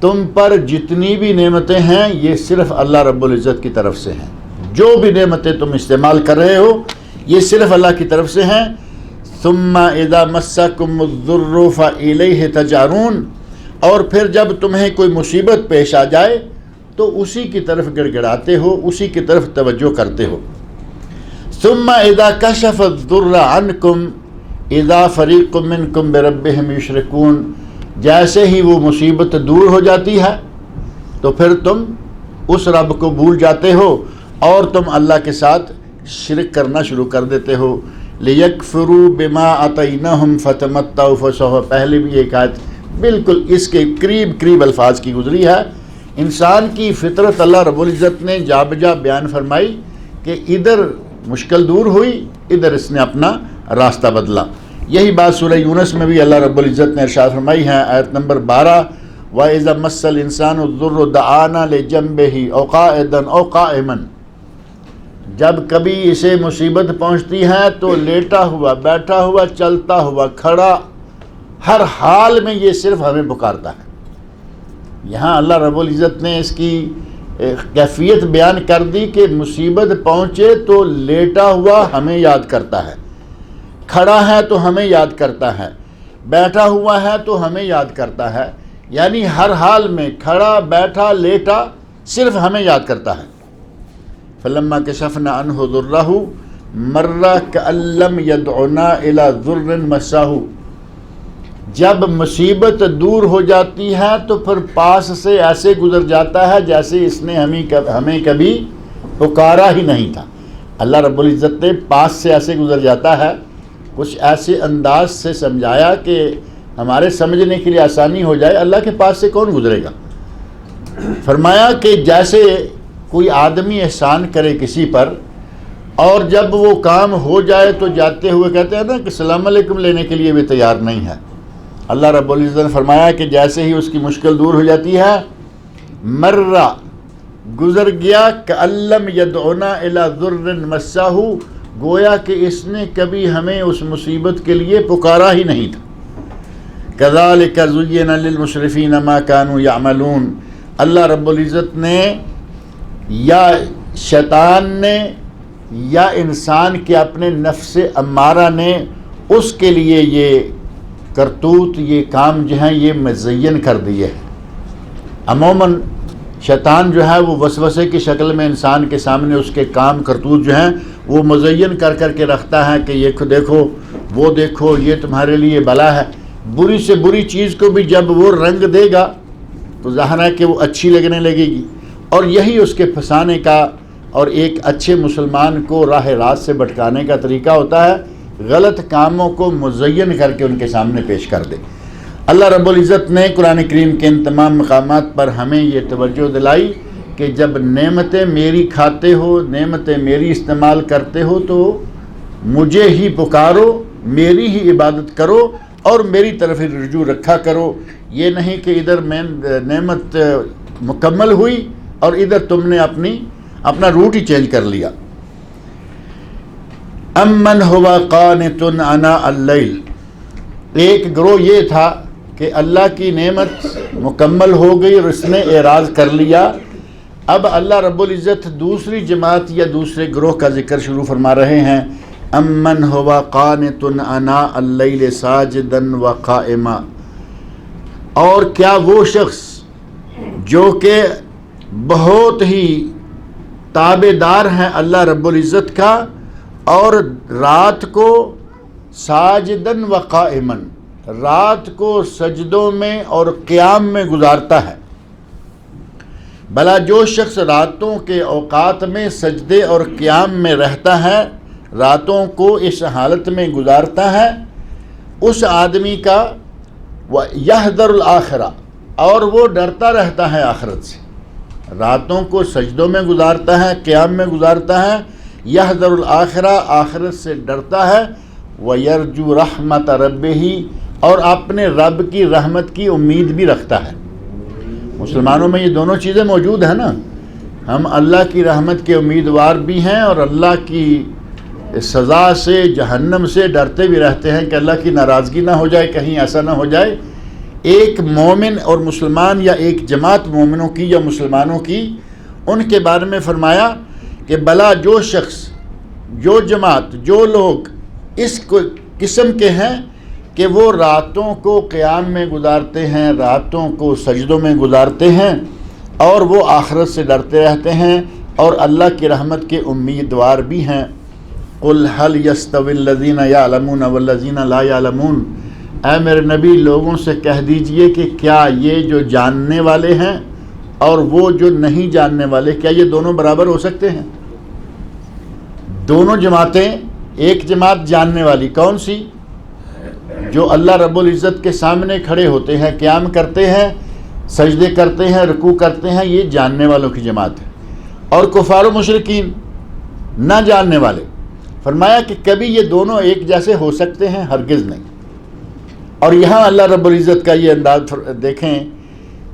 تم پر جتنی بھی نعمتیں ہیں یہ صرف اللہ رب العزت کی طرف سے ہیں، جو بھی نعمتیں تم استعمال کر رہے ہو یہ صرف اللہ کی طرف سے ہیں۔ ثُمَّ إِذَا مَسَّكُمُ الضُّرُّ فَإِلَيْهِ تَجْأَرُونَ، اور پھر جب تمہیں کوئی مصیبت پیش آ جائے تو اسی کی طرف گڑ گڑاتے ہو، اسی کی طرف توجہ کرتے ہو۔ ثم اذا کشف الضر عنکم اذا فریق منکم بربہم یشرکون، جیسے ہی وہ مصیبت دور ہو جاتی ہے تو پھر تم اس رب کو بھول جاتے ہو اور تم اللہ کے ساتھ شرک کرنا شروع کر دیتے ہو۔ لیکفروا بما آتیناہم فتمتعوا فسوف، پہلے بھی ایک آیت بالکل اس کے قریب الفاظ کی گزری ہے۔ انسان کی فطرت اللہ رب العزت نے جا بجا بیان فرمائی کہ ادھر مشکل دور ہوئی، ادھر اس نے اپنا راستہ بدلا۔ یہی بات سورہ یونس میں بھی اللہ رب العزت نے ارشاد فرمائی ہے، آیت نمبر 12، وَإِذَا مَسَّ الْإِنسَانُ الضُّرُّ دَعَانَا لِجَنبِهِ أَوْ قَاعِدًا أَوْ قَائِمًا، جب کبھی اسے مصیبت پہنچتی ہے تو لیٹا ہوا، بیٹھا ہوا، چلتا ہوا، کھڑا، ہر حال میں یہ صرف ہمیں پکارتا ہے۔ یہاں اللہ رب العزت نے اس کی کیفیت بیان کر دی کہ مصیبت پہنچے تو لیٹا ہوا ہمیں یاد کرتا ہے، کھڑا ہے تو ہمیں یاد کرتا ہے، بیٹھا ہوا ہے تو ہمیں یاد کرتا ہے، یعنی ہر حال میں کھڑا، بیٹھا، لیٹا صرف ہمیں یاد کرتا ہے۔ فلما کشفنا عنہ ضرہ مر کأن لم یدعنا الی ضر مسہ، جب مصیبت دور ہو جاتی ہے تو پھر پاس سے ایسے گزر جاتا ہے جیسے اس نے ہمیں کبھی پکارا ہی نہیں تھا۔ اللہ رب العزت نے پاس سے ایسے گزر جاتا ہے، کچھ ایسے انداز سے سمجھایا کہ ہمارے سمجھنے کے لیے آسانی ہو جائے۔ اللہ کے پاس سے کون گزرے گا؟ فرمایا کہ جیسے کوئی آدمی احسان کرے کسی پر اور جب وہ کام ہو جائے تو جاتے ہوئے کہتے ہیں نا کہ السلام علیکم لینے کے لیے بھی تیار نہیں ہے۔ اللہ رب العزت نے فرمایا کہ جیسے ہی اس کی مشکل دور ہو جاتی ہے، مرہ گزر گیا، کأن لم یدعنا الی ضر مسہ، گویا کہ اس نے کبھی ہمیں اس مصیبت کے لیے پکارا ہی نہیں تھا۔ کذالک زین للمسرفین ما کانوا یعملون، اللہ رب العزت نے یا شیطان نے یا انسان کے اپنے نفس امارہ نے اس کے لیے یہ کرتوت، یہ کام جو ہیں یہ مزین کر دیے۔ عموماً شیطان جو ہے وہ وسوسے کی شکل میں انسان کے سامنے اس کے کام کرتوت جو ہیں وہ مزین کر کے رکھتا ہے کہ یہ دیکھو، وہ دیکھو، یہ تمہارے لیے بلا ہے۔ بری سے بری چیز کو بھی جب وہ رنگ دے گا تو ظاہر ہے کہ وہ اچھی لگنے لگے گی، اور یہی اس کے پھنسانے کا اور ایک اچھے مسلمان کو راہ راست سے بھٹکانے کا طریقہ ہوتا ہے، غلط کاموں کو مزین کر کے ان کے سامنے پیش کر دے۔ اللہ رب العزت نے قرآن کریم کے ان تمام مقامات پر ہمیں یہ توجہ دلائی کہ جب نعمتیں میری کھاتے ہو، نعمتیں میری استعمال کرتے ہو تو مجھے ہی پکارو، میری ہی عبادت کرو اور میری طرف ہی رجوع رکھا کرو۔ یہ نہیں کہ ادھر میں نعمت مکمل ہوئی اور ادھر تم نے اپنا روٹ ہی چینج کر لیا۔ امن ہوا قانت آناء اللیل، ایک گروہ یہ تھا کہ اللہ کی نعمت مکمل ہو گئی اور اس نے اعراض کر لیا۔ اب اللہ رب العزت دوسری جماعت یا دوسرے گروہ کا ذکر شروع فرما رہے ہیں۔ امن ہوا قانت آناء اللیل ساجدا وقائما، اور کیا وہ شخص جو کہ بہت ہی تابع دار ہیں اللہ رب العزت کا اور رات کو ساجدن و قائمن، رات کو سجدوں میں اور قیام میں گزارتا ہے۔ بھلا جو شخص راتوں کے اوقات میں سجدے اور قیام میں رہتا ہے، راتوں کو اس حالت میں گزارتا ہے، اس آدمی کا یحذر الآخرہ، اور وہ ڈرتا رہتا ہے آخرت سے۔ راتوں کو سجدوں میں گزارتا ہے، قیام میں گزارتا ہے، یحذر الآخرہ، آخرت سے ڈرتا ہے، وَيَرْجُو رَحْمَةَ رَبِّهِ، اور اپنے رب کی رحمت کی امید بھی رکھتا ہے۔ مسلمانوں میں یہ دونوں چیزیں موجود ہیں نا، ہم اللہ کی رحمت کے امیدوار بھی ہیں اور اللہ کی سزا سے، جہنم سے ڈرتے بھی رہتے ہیں کہ اللہ کی ناراضگی نہ ہو جائے، کہیں ایسا نہ ہو جائے۔ ایک مومن اور مسلمان یا ایک جماعت مومنوں کی یا مسلمانوں کی، ان کے بارے میں فرمایا کہ بھلا جو شخص، جو جماعت، جو لوگ اس قسم کے ہیں کہ وہ راتوں کو قیام میں گزارتے ہیں، راتوں کو سجدوں میں گزارتے ہیں اور وہ آخرت سے ڈرتے رہتے ہیں اور اللہ کی رحمت کے امیدوار بھی ہیں، قل هل يستوي الذين يعلمون والذين لا يعلمون، اے میرے نبی لوگوں سے کہہ دیجئے کہ کیا یہ جو جاننے والے ہیں اور وہ جو نہیں جاننے والے، کیا یہ دونوں برابر ہو سکتے ہیں؟ دونوں جماعتیں، ایک جماعت جاننے والی کون سی؟ جو اللہ رب العزت کے سامنے کھڑے ہوتے ہیں، قیام کرتے ہیں، سجدے کرتے ہیں، رکوع کرتے ہیں، یہ جاننے والوں کی جماعت ہے، اور کفار و مشرکین نہ جاننے والے۔ فرمایا کہ کبھی یہ دونوں ایک جیسے ہو سکتے ہیں؟ ہرگز نہیں۔ اور یہاں اللہ رب العزت کا یہ انداز دیکھیں،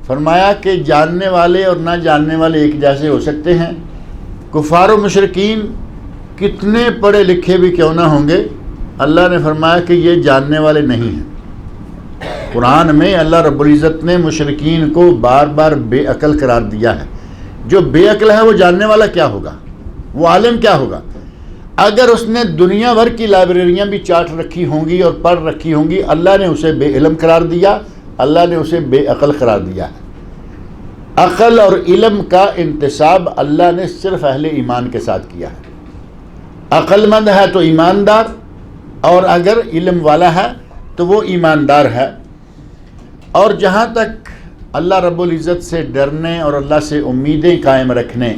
فرمایا کہ جاننے والے اور نہ جاننے والے ایک جیسے ہو سکتے ہیں۔ کفار و مشرکین کتنے پڑھے لکھے بھی کیوں نہ ہوں گے، اللہ نے فرمایا کہ یہ جاننے والے نہیں ہیں۔ قرآن میں اللہ رب العزت نے مشرکین کو بار بار بے عقل قرار دیا ہے۔ جو بے عقل ہے وہ جاننے والا کیا ہوگا، وہ عالم کیا ہوگا؟ اگر اس نے دنیا بھر کی لائبریریاں بھی چاٹ رکھی ہوں گی اور پڑھ رکھی ہوں گی، اللہ نے اسے بے علم قرار دیا، اللہ نے اسے بے عقل قرار دیا ہے۔ عقل اور علم کا انتساب اللہ نے صرف اہل ایمان کے ساتھ کیا ہے۔ عقل مند ہے تو ایماندار، اور اگر علم والا ہے تو وہ ایماندار ہے۔ اور جہاں تک اللہ رب العزت سے ڈرنے اور اللہ سے امیدیں قائم رکھنے،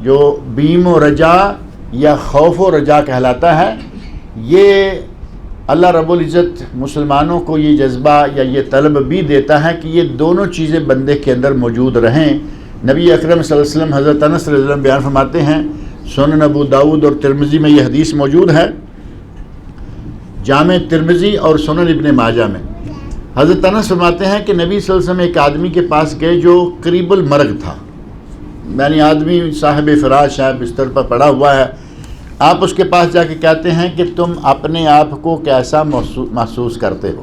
جو بیم و رجا یا خوف و رجا کہلاتا ہے، یہ اللہ رب العزت مسلمانوں کو یہ جذبہ یا یہ طلب بھی دیتا ہے کہ یہ دونوں چیزیں بندے کے اندر موجود رہیں۔ نبی اکرم صلی اللہ علیہ وسلم حضرت انس رضی اللہ عنہ بیان فرماتے ہیں، سنن ابو داؤد اور ترمذی میں یہ حدیث موجود ہے، جامع ترمذی اور سنن ابن ماجہ میں۔ حضرت انس فرماتے ہیں کہ نبی صلی اللہ علیہ وسلم ایک آدمی کے پاس گئے جو قریب المرگ تھا، یعنی آدمی صاحب فراش ہے، بستر پر پڑا ہوا ہے۔ آپ اس کے پاس جا کے کہتے ہیں کہ تم اپنے آپ کو کیسا محسوس کرتے ہو؟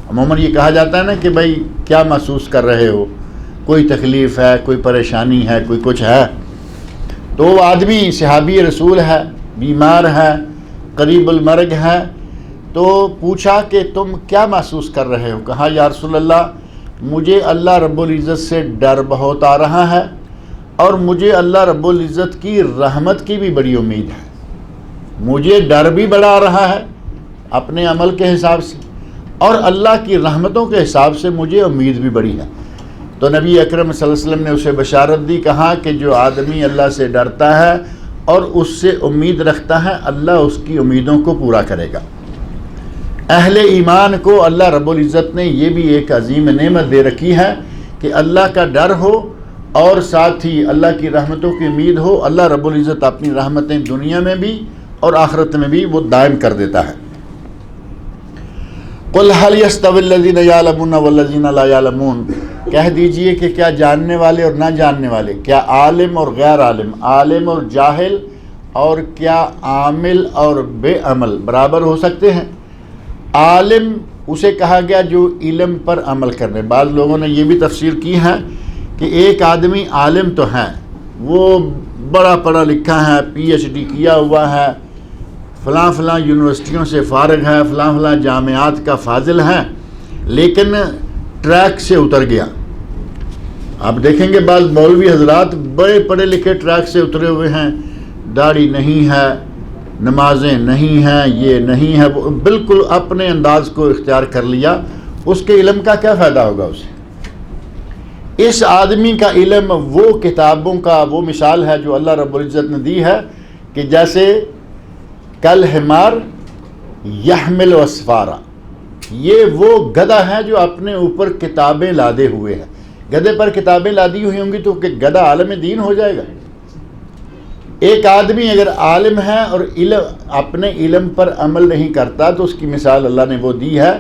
عموماً یہ کہا جاتا ہے نا کہ بھائی کیا محسوس کر رہے ہو، کوئی تکلیف ہے، کوئی پریشانی ہے، کوئی کچھ ہے۔ تو وہ آدمی صحابی رسول ہے، بیمار ہے، قریب المرگ ہے، تو پوچھا کہ تم کیا محسوس کر رہے ہو؟ کہا یا رسول اللہ، مجھے اللہ رب العزت سے ڈر بہت آ رہا ہے، اور مجھے اللہ رب العزت کی رحمت کی بھی بڑی امید ہے۔ مجھے ڈر بھی بڑا آ رہا ہے اپنے عمل کے حساب سے، اور اللہ کی رحمتوں کے حساب سے مجھے امید بھی بڑی ہے۔ تو نبی اکرم صلی اللہ علیہ وسلم نے اسے بشارت دی، کہا کہ جو آدمی اللہ سے ڈرتا ہے اور اس سے امید رکھتا ہے، اللہ اس کی امیدوں کو پورا کرے گا۔ اہل ایمان کو اللہ رب العزت نے یہ بھی ایک عظیم نعمت دے رکھی ہے کہ اللہ کا ڈر ہو اور ساتھ ہی اللہ کی رحمتوں کی امید ہو۔ اللہ رب العزت اپنی رحمتیں دنیا میں بھی اور آخرت میں بھی وہ دائم کر دیتا ہے۔ قل هل يستوي الذين يعلمون والذين لا يعلمون، کہہ دیجئے کہ کیا جاننے والے اور نہ جاننے والے، کیا عالم اور غیر عالم، عالم اور جاہل، اور کیا عامل اور بے عمل برابر ہو سکتے ہیں؟ عالم اسے کہا گیا جو علم پر عمل کرنے۔ بعض لوگوں نے یہ بھی تفسیر کی ہے کہ ایک آدمی عالم تو ہے، وہ بڑا پڑھا لکھا ہے، پی ایچ ڈی کیا ہوا ہے، فلاں فلاں یونیورسٹیوں سے فارغ ہے، فلاں فلاں جامعات کا فاضل ہے، لیکن ٹریک سے اتر گیا۔ آپ دیکھیں گے بعض مولوی حضرات بڑے پڑھے لکھے ٹریک سے اترے ہوئے ہیں، داڑھی نہیں ہے، نمازیں نہیں ہیں، یہ نہیں ہے، وہ بالکل اپنے انداز کو اختیار کر لیا۔ اس کے علم کا کیا فائدہ ہوگا اسے؟ اس آدمی کا علم وہ کتابوں کا وہ مثال ہے جو اللہ رب العزت نے دی ہے کہ جیسے کل حمار یحمل اسفارا، یہ وہ گدھا ہے جو اپنے اوپر کتابیں لادے ہوئے ہیں۔ گدھے پر کتابیں لادی ہوئی ہوں گی تو کہ گدھا عالم دین ہو جائے گا؟ ایک آدمی اگر عالم ہے اور اپنے علم پر عمل نہیں کرتا تو اس کی مثال اللہ نے وہ دی ہے۔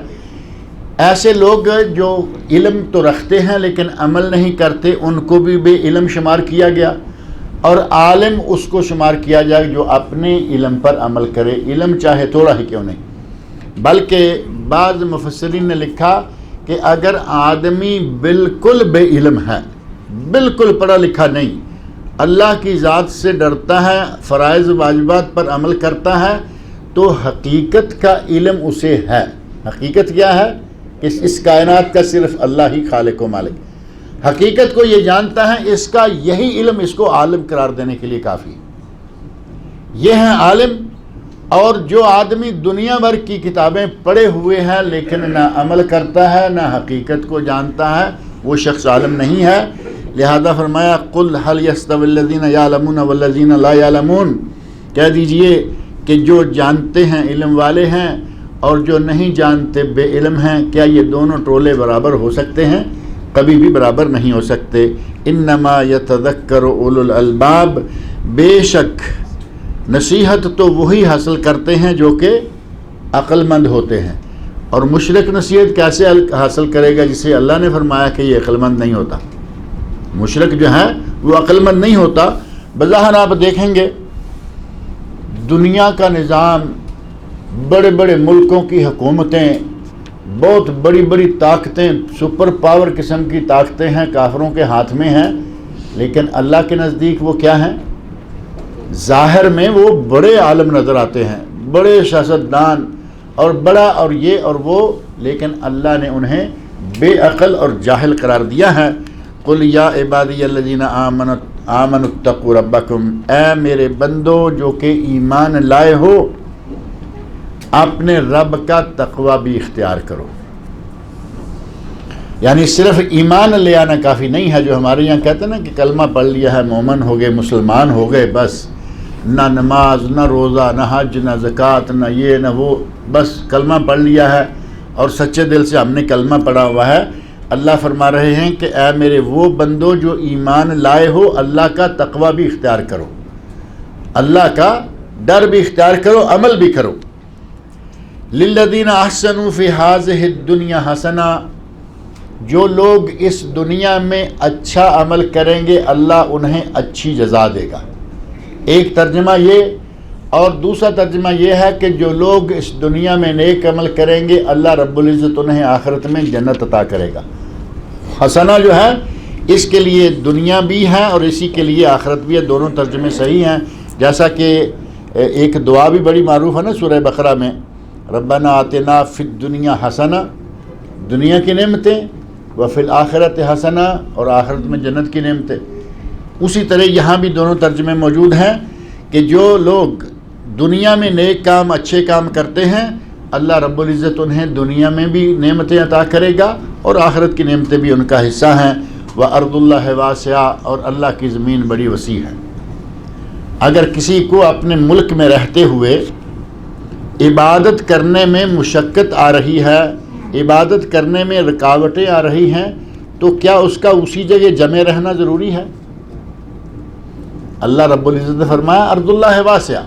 ایسے لوگ جو علم تو رکھتے ہیں لیکن عمل نہیں کرتے، ان کو بھی بے علم شمار کیا گیا، اور عالم اس کو شمار کیا جائے جو اپنے علم پر عمل کرے، علم چاہے تھوڑا ہی کیوں نہیں۔ بلکہ بعض مفسرین نے لکھا کہ اگر آدمی بالکل بے علم ہے، بالکل پڑھا لکھا نہیں، اللہ کی ذات سے ڈرتا ہے، فرائض واجبات پر عمل کرتا ہے، تو حقیقت کا علم اسے ہے۔ حقیقت کیا ہے؟ کہ اس کائنات کا صرف اللہ ہی خالق و مالک، حقیقت کو یہ جانتا ہے، اس کا یہی علم اس کو عالم قرار دینے کے لیے کافی ہے۔ یہ ہیں عالم، اور جو آدمی دنیا بھر کی کتابیں پڑھے ہوئے ہیں لیکن نہ عمل کرتا ہے نہ حقیقت کو جانتا ہے، وہ شخص عالم نہیں ہے۔ لہذا فرمایا قل هل يستوي الذين يعلمون والذين لا يعلمون، کہہ دیجئے کہ جو جانتے ہیں علم والے ہیں اور جو نہیں جانتے بے علم ہیں، کیا یہ دونوں ٹولے برابر ہو سکتے ہیں؟ کبھی بھی برابر نہیں ہو سکتے۔ انما یتذکر اولو الالباب، بے شک نصیحت تو وہی حاصل کرتے ہیں جو کہ عقل مند ہوتے ہیں۔ اور مشرک نصیحت کیسے حاصل کرے گا جسے اللہ نے فرمایا کہ یہ عقل مند نہیں ہوتا؟ مشرک جو ہے وہ عقل مند نہیں ہوتا۔ بظاہر آپ دیکھیں گے دنیا کا نظام، بڑے بڑے ملکوں کی حکومتیں، بہت بڑی بڑی طاقتیں، سپر پاور قسم کی طاقتیں ہیں، کافروں کے ہاتھ میں ہیں، لیکن اللہ کے نزدیک وہ کیا ہیں؟ ظاہر میں وہ بڑے عالم نظر آتے ہیں، بڑے سیاستدان اور بڑا اور یہ اور وہ، لیکن اللہ نے انہیں بے عقل اور جاہل قرار دیا ہے۔ قل یا عبادی الذین آمنوا اتقوا ربکم، اے میرے بندو جو کہ ایمان لائے ہو، اپنے رب کا تقوی بھی اختیار کرو۔ یعنی صرف ایمان لے آنا کافی نہیں ہے، جو ہمارے یہاں کہتے ہیں نا کہ کلمہ پڑھ لیا ہے، مومن ہو گئے، مسلمان ہو گئے، بس نہ نماز نہ روزہ نہ حج نہ زکوٰۃ نہ یہ نہ وہ، بس کلمہ پڑھ لیا ہے اور سچے دل سے ہم نے کلمہ پڑھا ہوا ہے۔ اللہ فرما رہے ہیں کہ اے میرے وہ بندو جو ایمان لائے ہو، اللہ کا تقوی بھی اختیار کرو، اللہ کا ڈر بھی اختیار کرو، عمل بھی کرو۔ للذین احسنوا فی ہذہ الدنیا حسنہ، جو لوگ اس دنیا میں اچھا عمل کریں گے اللہ انہیں اچھی جزا دے گا۔ ایک ترجمہ یہ، اور دوسرا ترجمہ یہ ہے کہ جو لوگ اس دنیا میں نیک عمل کریں گے اللہ رب العزت انہیں آخرت میں جنت عطا کرے گا۔ حسنہ جو ہے اس کے لیے دنیا بھی ہے اور اسی کے لیے آخرت بھی ہے، دونوں ترجمے صحیح ہیں۔ جیسا کہ ایک دعا بھی بڑی معروف ہے نا سورہ بقرہ میں، ربنا آتنا فی الدنیا حسنہ، دنیا کی نعمتیں، وفی الآخرت حسنہ، اور آخرت میں جنت کی نعمتیں۔ اسی طرح یہاں بھی دونوں ترجمے موجود ہیں کہ جو لوگ دنیا میں نیک کام اچھے کام کرتے ہیں اللہ رب العزت انہیں دنیا میں بھی نعمتیں عطا کرے گا اور آخرت کی نعمتیں بھی ان کا حصہ ہیں۔ وَأَرْضُ اللَّهِ وَاسِعَةٌ، اور اللہ کی زمین بڑی وسیع ہے۔ اگر کسی کو اپنے ملک میں رہتے ہوئے عبادت کرنے میں مشقت آ رہی ہے، عبادت کرنے میں رکاوٹیں آ رہی ہیں، تو کیا اس کا اسی جگہ جمع رہنا ضروری ہے؟ اللہ رب العزت نے فرمایا ارض اللہ واسعہ،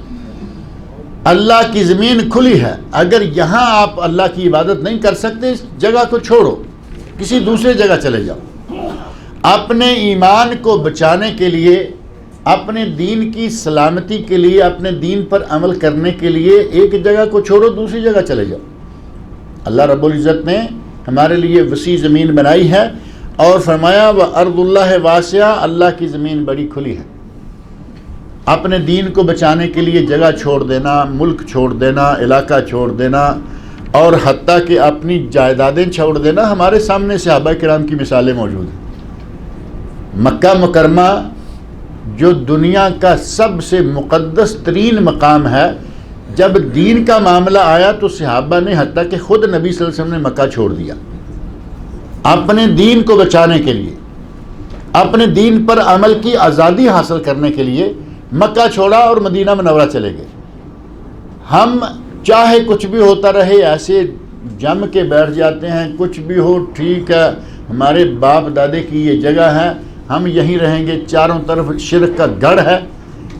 اللہ کی زمین کھلی ہے، اگر یہاں آپ اللہ کی عبادت نہیں کر سکتے اس جگہ کو چھوڑو، کسی دوسرے جگہ چلے جاؤ۔ اپنے ایمان کو بچانے کے لیے، اپنے دین کی سلامتی کے لیے، اپنے دین پر عمل کرنے کے لیے ایک جگہ کو چھوڑو دوسری جگہ چلے جاؤ۔ اللہ رب العزت نے ہمارے لیے وسیع زمین بنائی ہے اور فرمایا وَأَرْضُ اللَّهِ وَاسِعَةٌ، اللہ کی زمین بڑی کھلی ہے۔ اپنے دین کو بچانے کے لیے جگہ چھوڑ دینا، ملک چھوڑ دینا، علاقہ چھوڑ دینا، اور حتیٰ کہ اپنی جائیدادیں چھوڑ دینا، ہمارے سامنے صحابہ کرام کی مثالیں موجود ہیں۔ مکہ مکرمہ جو دنیا کا سب سے مقدس ترین مقام ہے، جب دین کا معاملہ آیا تو صحابہ نے حتیٰ کہ خود نبی صلی اللہ علیہ وسلم نے مکہ چھوڑ دیا اپنے دین کو بچانے کے لیے، اپنے دین پر عمل کی آزادی حاصل کرنے کے لیے مکہ چھوڑا اور مدینہ منورہ چلے گئے۔ ہم چاہے کچھ بھی ہوتا رہے ایسے جم کے بیٹھ جاتے ہیں، کچھ بھی ہو ٹھیک ہے، ہمارے باپ دادے کی یہ جگہ ہے، ہم یہیں رہیں گے۔ چاروں طرف شرک کا گڑھ ہے،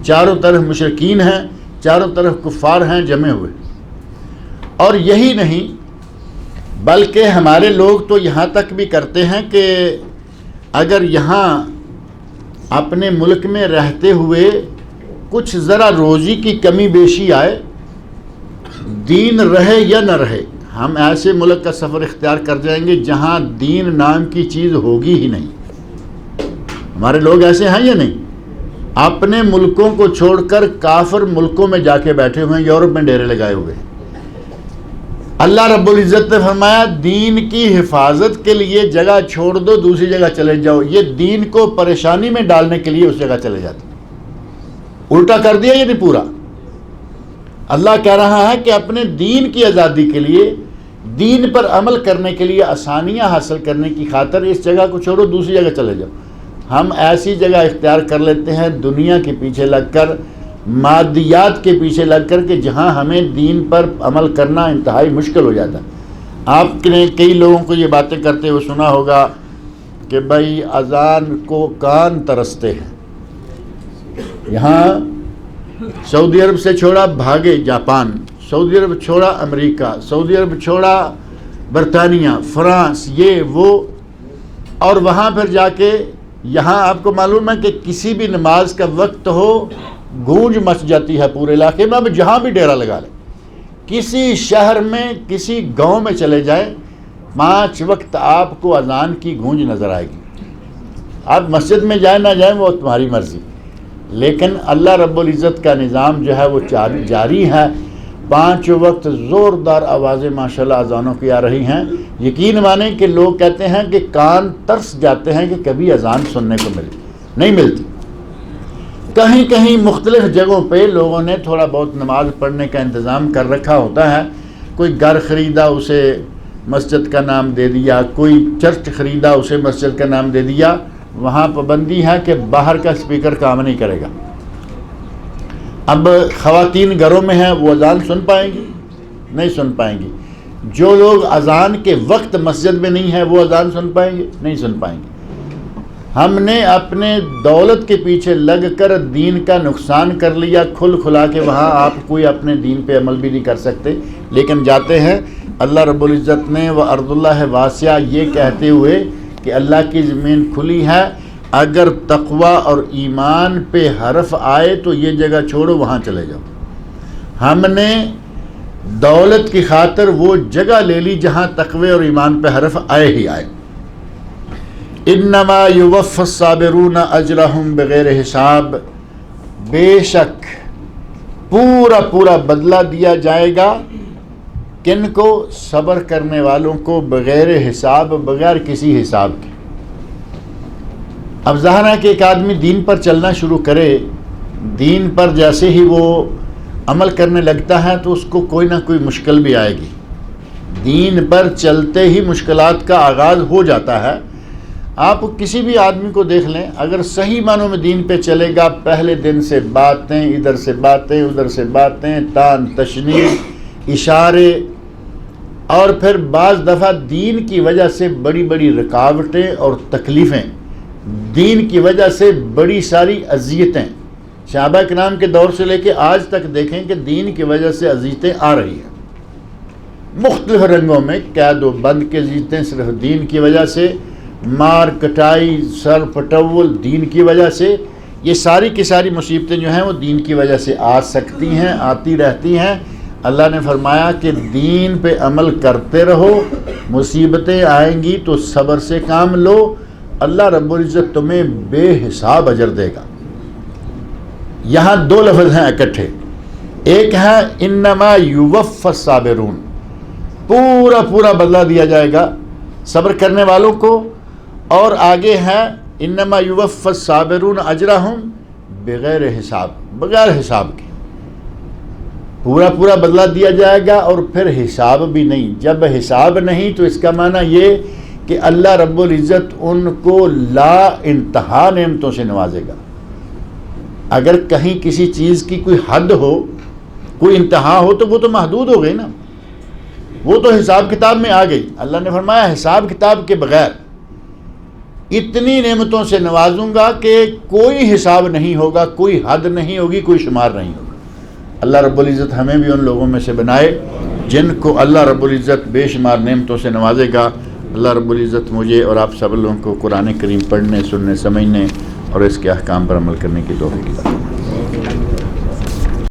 چاروں طرف مشرکین ہیں، چاروں طرف کفار ہیں جمے ہوئے۔ اور یہی نہیں بلکہ ہمارے لوگ تو یہاں تک بھی کرتے ہیں کہ اگر یہاں اپنے ملک میں رہتے ہوئے کچھ ذرا روزی کی کمی بیشی آئے، دین رہے یا نہ رہے، ہم ایسے ملک کا سفر اختیار کر جائیں گے جہاں دین نام کی چیز ہوگی ہی نہیں۔ ہمارے لوگ ایسے ہیں یا نہیں؟ اپنے ملکوں کو چھوڑ کر کافر ملکوں میں جا کے بیٹھے ہوئے ہیں، یورپ میں ڈیرے لگائے ہوئے ہیں۔ اللہ رب العزت نے فرمایا دین کی حفاظت کے لیے جگہ چھوڑ دو، دوسری جگہ چلے جاؤ۔ یہ دین کو پریشانی میں ڈالنے کے لیے اس جگہ چلے جاتے، الٹا کر دیا یہ نہیں پورا۔ اللہ کہہ رہا ہے کہ اپنے دین کی آزادی کے لیے، دین پر عمل کرنے کے لیے، آسانیاں حاصل کرنے کی خاطر اس جگہ کو چھوڑو، دوسری جگہ چلے جاؤ۔ ہم ایسی جگہ اختیار کر لیتے ہیں دنیا کے پیچھے لگ کر، مادیات کے پیچھے لگ کر، کہ جہاں ہمیں دین پر عمل کرنا انتہائی مشکل ہو جاتا ہے۔ آپ نے کئی لوگوں کو یہ باتیں کرتے ہوئے سنا ہوگا کہ بھائی اذان کو کان ترستے ہیں۔ یہاں سعودی عرب سے چھوڑا بھاگے جاپان، سعودی عرب چھوڑا امریکہ، سعودی عرب چھوڑا برطانیہ، فرانس، یہ وہ، اور وہاں پھر جا کے یہاں آپ کو معلوم ہے کہ کسی بھی نماز کا وقت ہو گونج مچ جاتی ہے پورے علاقے میں۔ اب جہاں بھی ڈیرا لگا لیں، کسی شہر میں، کسی گاؤں میں چلے جائیں، 5 وقت آپ کو اذان کی گونج نظر آئے گی۔ آپ مسجد میں جائیں نہ جائیں وہ تمہاری مرضی، لیکن اللہ رب العزت کا نظام جو ہے وہ جاری ہے۔ 5 وقت زوردار آوازیں ماشاءاللہ اذانوں کی آ رہی ہیں۔ یقین مانیں کہ لوگ کہتے ہیں کہ کان ترس جاتے ہیں کہ کبھی اذان سننے کو نہیں ملتی۔ کہیں کہیں مختلف جگہوں پہ لوگوں نے تھوڑا بہت نماز پڑھنے کا انتظام کر رکھا ہوتا ہے۔ کوئی گھر خریدا، اسے مسجد کا نام دے دیا، کوئی چرچ خریدا، اسے مسجد کا نام دے دیا۔ وہاں پابندی ہے کہ باہر کا اسپیکر کام نہیں کرے گا۔ اب خواتین گھروں میں ہیں، وہ اذان سن پائیں گی؟ نہیں سن پائیں گی۔ جو لوگ اذان کے وقت مسجد میں نہیں ہیں وہ اذان سن پائیں گے؟ نہیں سن پائیں گے۔ ہم نے اپنے دولت کے پیچھے لگ کر دین کا نقصان کر لیا، کھل کھلا کے وہاں آپ کوئی اپنے دین پہ عمل بھی نہیں کر سکتے، لیکن جاتے ہیں۔ اللہ رب العزت نے وَأَرْضُ اللَّهِ وَاسِعَةٌ یہ کہتے ہوئے کہ اللہ کی زمین کھلی ہے، اگر تقوی اور ایمان پہ حرف آئے تو یہ جگہ چھوڑو، وہاں چلے جاؤ۔ ہم نے دولت کی خاطر وہ جگہ لے لی جہاں تقوی اور ایمان پہ حرف آئے ہی آئے۔ انما یوفی الصابرون اجرہم بغیر حساب، بے شک پورا بدلہ دیا جائے گا کن کو؟ صبر کرنے والوں کو، بغیر حساب، بغیر کسی حساب کے۔ اب ظاہر ہے کہ ایک آدمی دین پر چلنا شروع کرے، دین پر جیسے ہی وہ عمل کرنے لگتا ہے تو اس کو کوئی نہ کوئی مشکل بھی آئے گی۔ دین پر چلتے ہی مشکلات کا آغاز ہو جاتا ہے۔ آپ کسی بھی آدمی کو دیکھ لیں، اگر صحیح معنوں میں دین پہ چلے گا، پہلے دن سے باتیں، ادھر سے باتیں، ادھر سے باتیں، تان تشنیع، اشارے، اور پھر بعض دفعہ دین کی وجہ سے بڑی بڑی رکاوٹیں اور تکلیفیں، دین کی وجہ سے بڑی ساری اذیتیں، صحابہ کرام کے دور سے لے کے آج تک دیکھیں کہ دین کی وجہ سے اذیتیں آ رہی ہیں مختلف رنگوں میں، قید و بند کے اذیتیں صرف دین کی وجہ سے، مار کٹائی، سر پٹول دین کی وجہ سے، یہ ساری کی ساری مصیبتیں جو ہیں وہ دین کی وجہ سے آ سکتی ہیں، آتی رہتی ہیں۔ اللہ نے فرمایا کہ دین پہ عمل کرتے رہو، مصیبتیں آئیں گی تو صبر سے کام لو، اللہ رب العزت تمہیں بے حساب اجر دے گا۔ یہاں 2 لفظ ہیں اکٹھے، ایک ہے انما یوفی الصابرون، پورا بدلہ دیا جائے گا صبر کرنے والوں کو، اور آگے ہے انما یوفی الصابرون اجرہم بغیر حساب، بغیر حساب کے پورا بدلہ دیا جائے گا، اور پھر حساب بھی نہیں۔ جب حساب نہیں تو اس کا معنی یہ کہ اللہ رب العزت ان کو لا انتہا نعمتوں سے نوازے گا۔ اگر کہیں کسی چیز کی کوئی حد ہو، کوئی انتہا ہو، تو وہ تو محدود ہو گئی نا، وہ تو حساب کتاب میں آ گئی۔ اللہ نے فرمایا حساب کتاب کے بغیر اتنی نعمتوں سے نوازوں گا کہ کوئی حساب نہیں ہوگا، کوئی حد نہیں ہوگی، کوئی شمار نہیں ہوگا۔ اللہ رب العزت ہمیں بھی ان لوگوں میں سے بنائے جن کو اللہ رب العزت بے شمار نعمتوں سے نوازے گا۔ اللہ رب العزت مجھے اور آپ سب لوگوں کو قرآن کریم پڑھنے، سننے، سمجھنے اور اس کے احکام پر عمل کرنے کی توفیق عطا فرمائے۔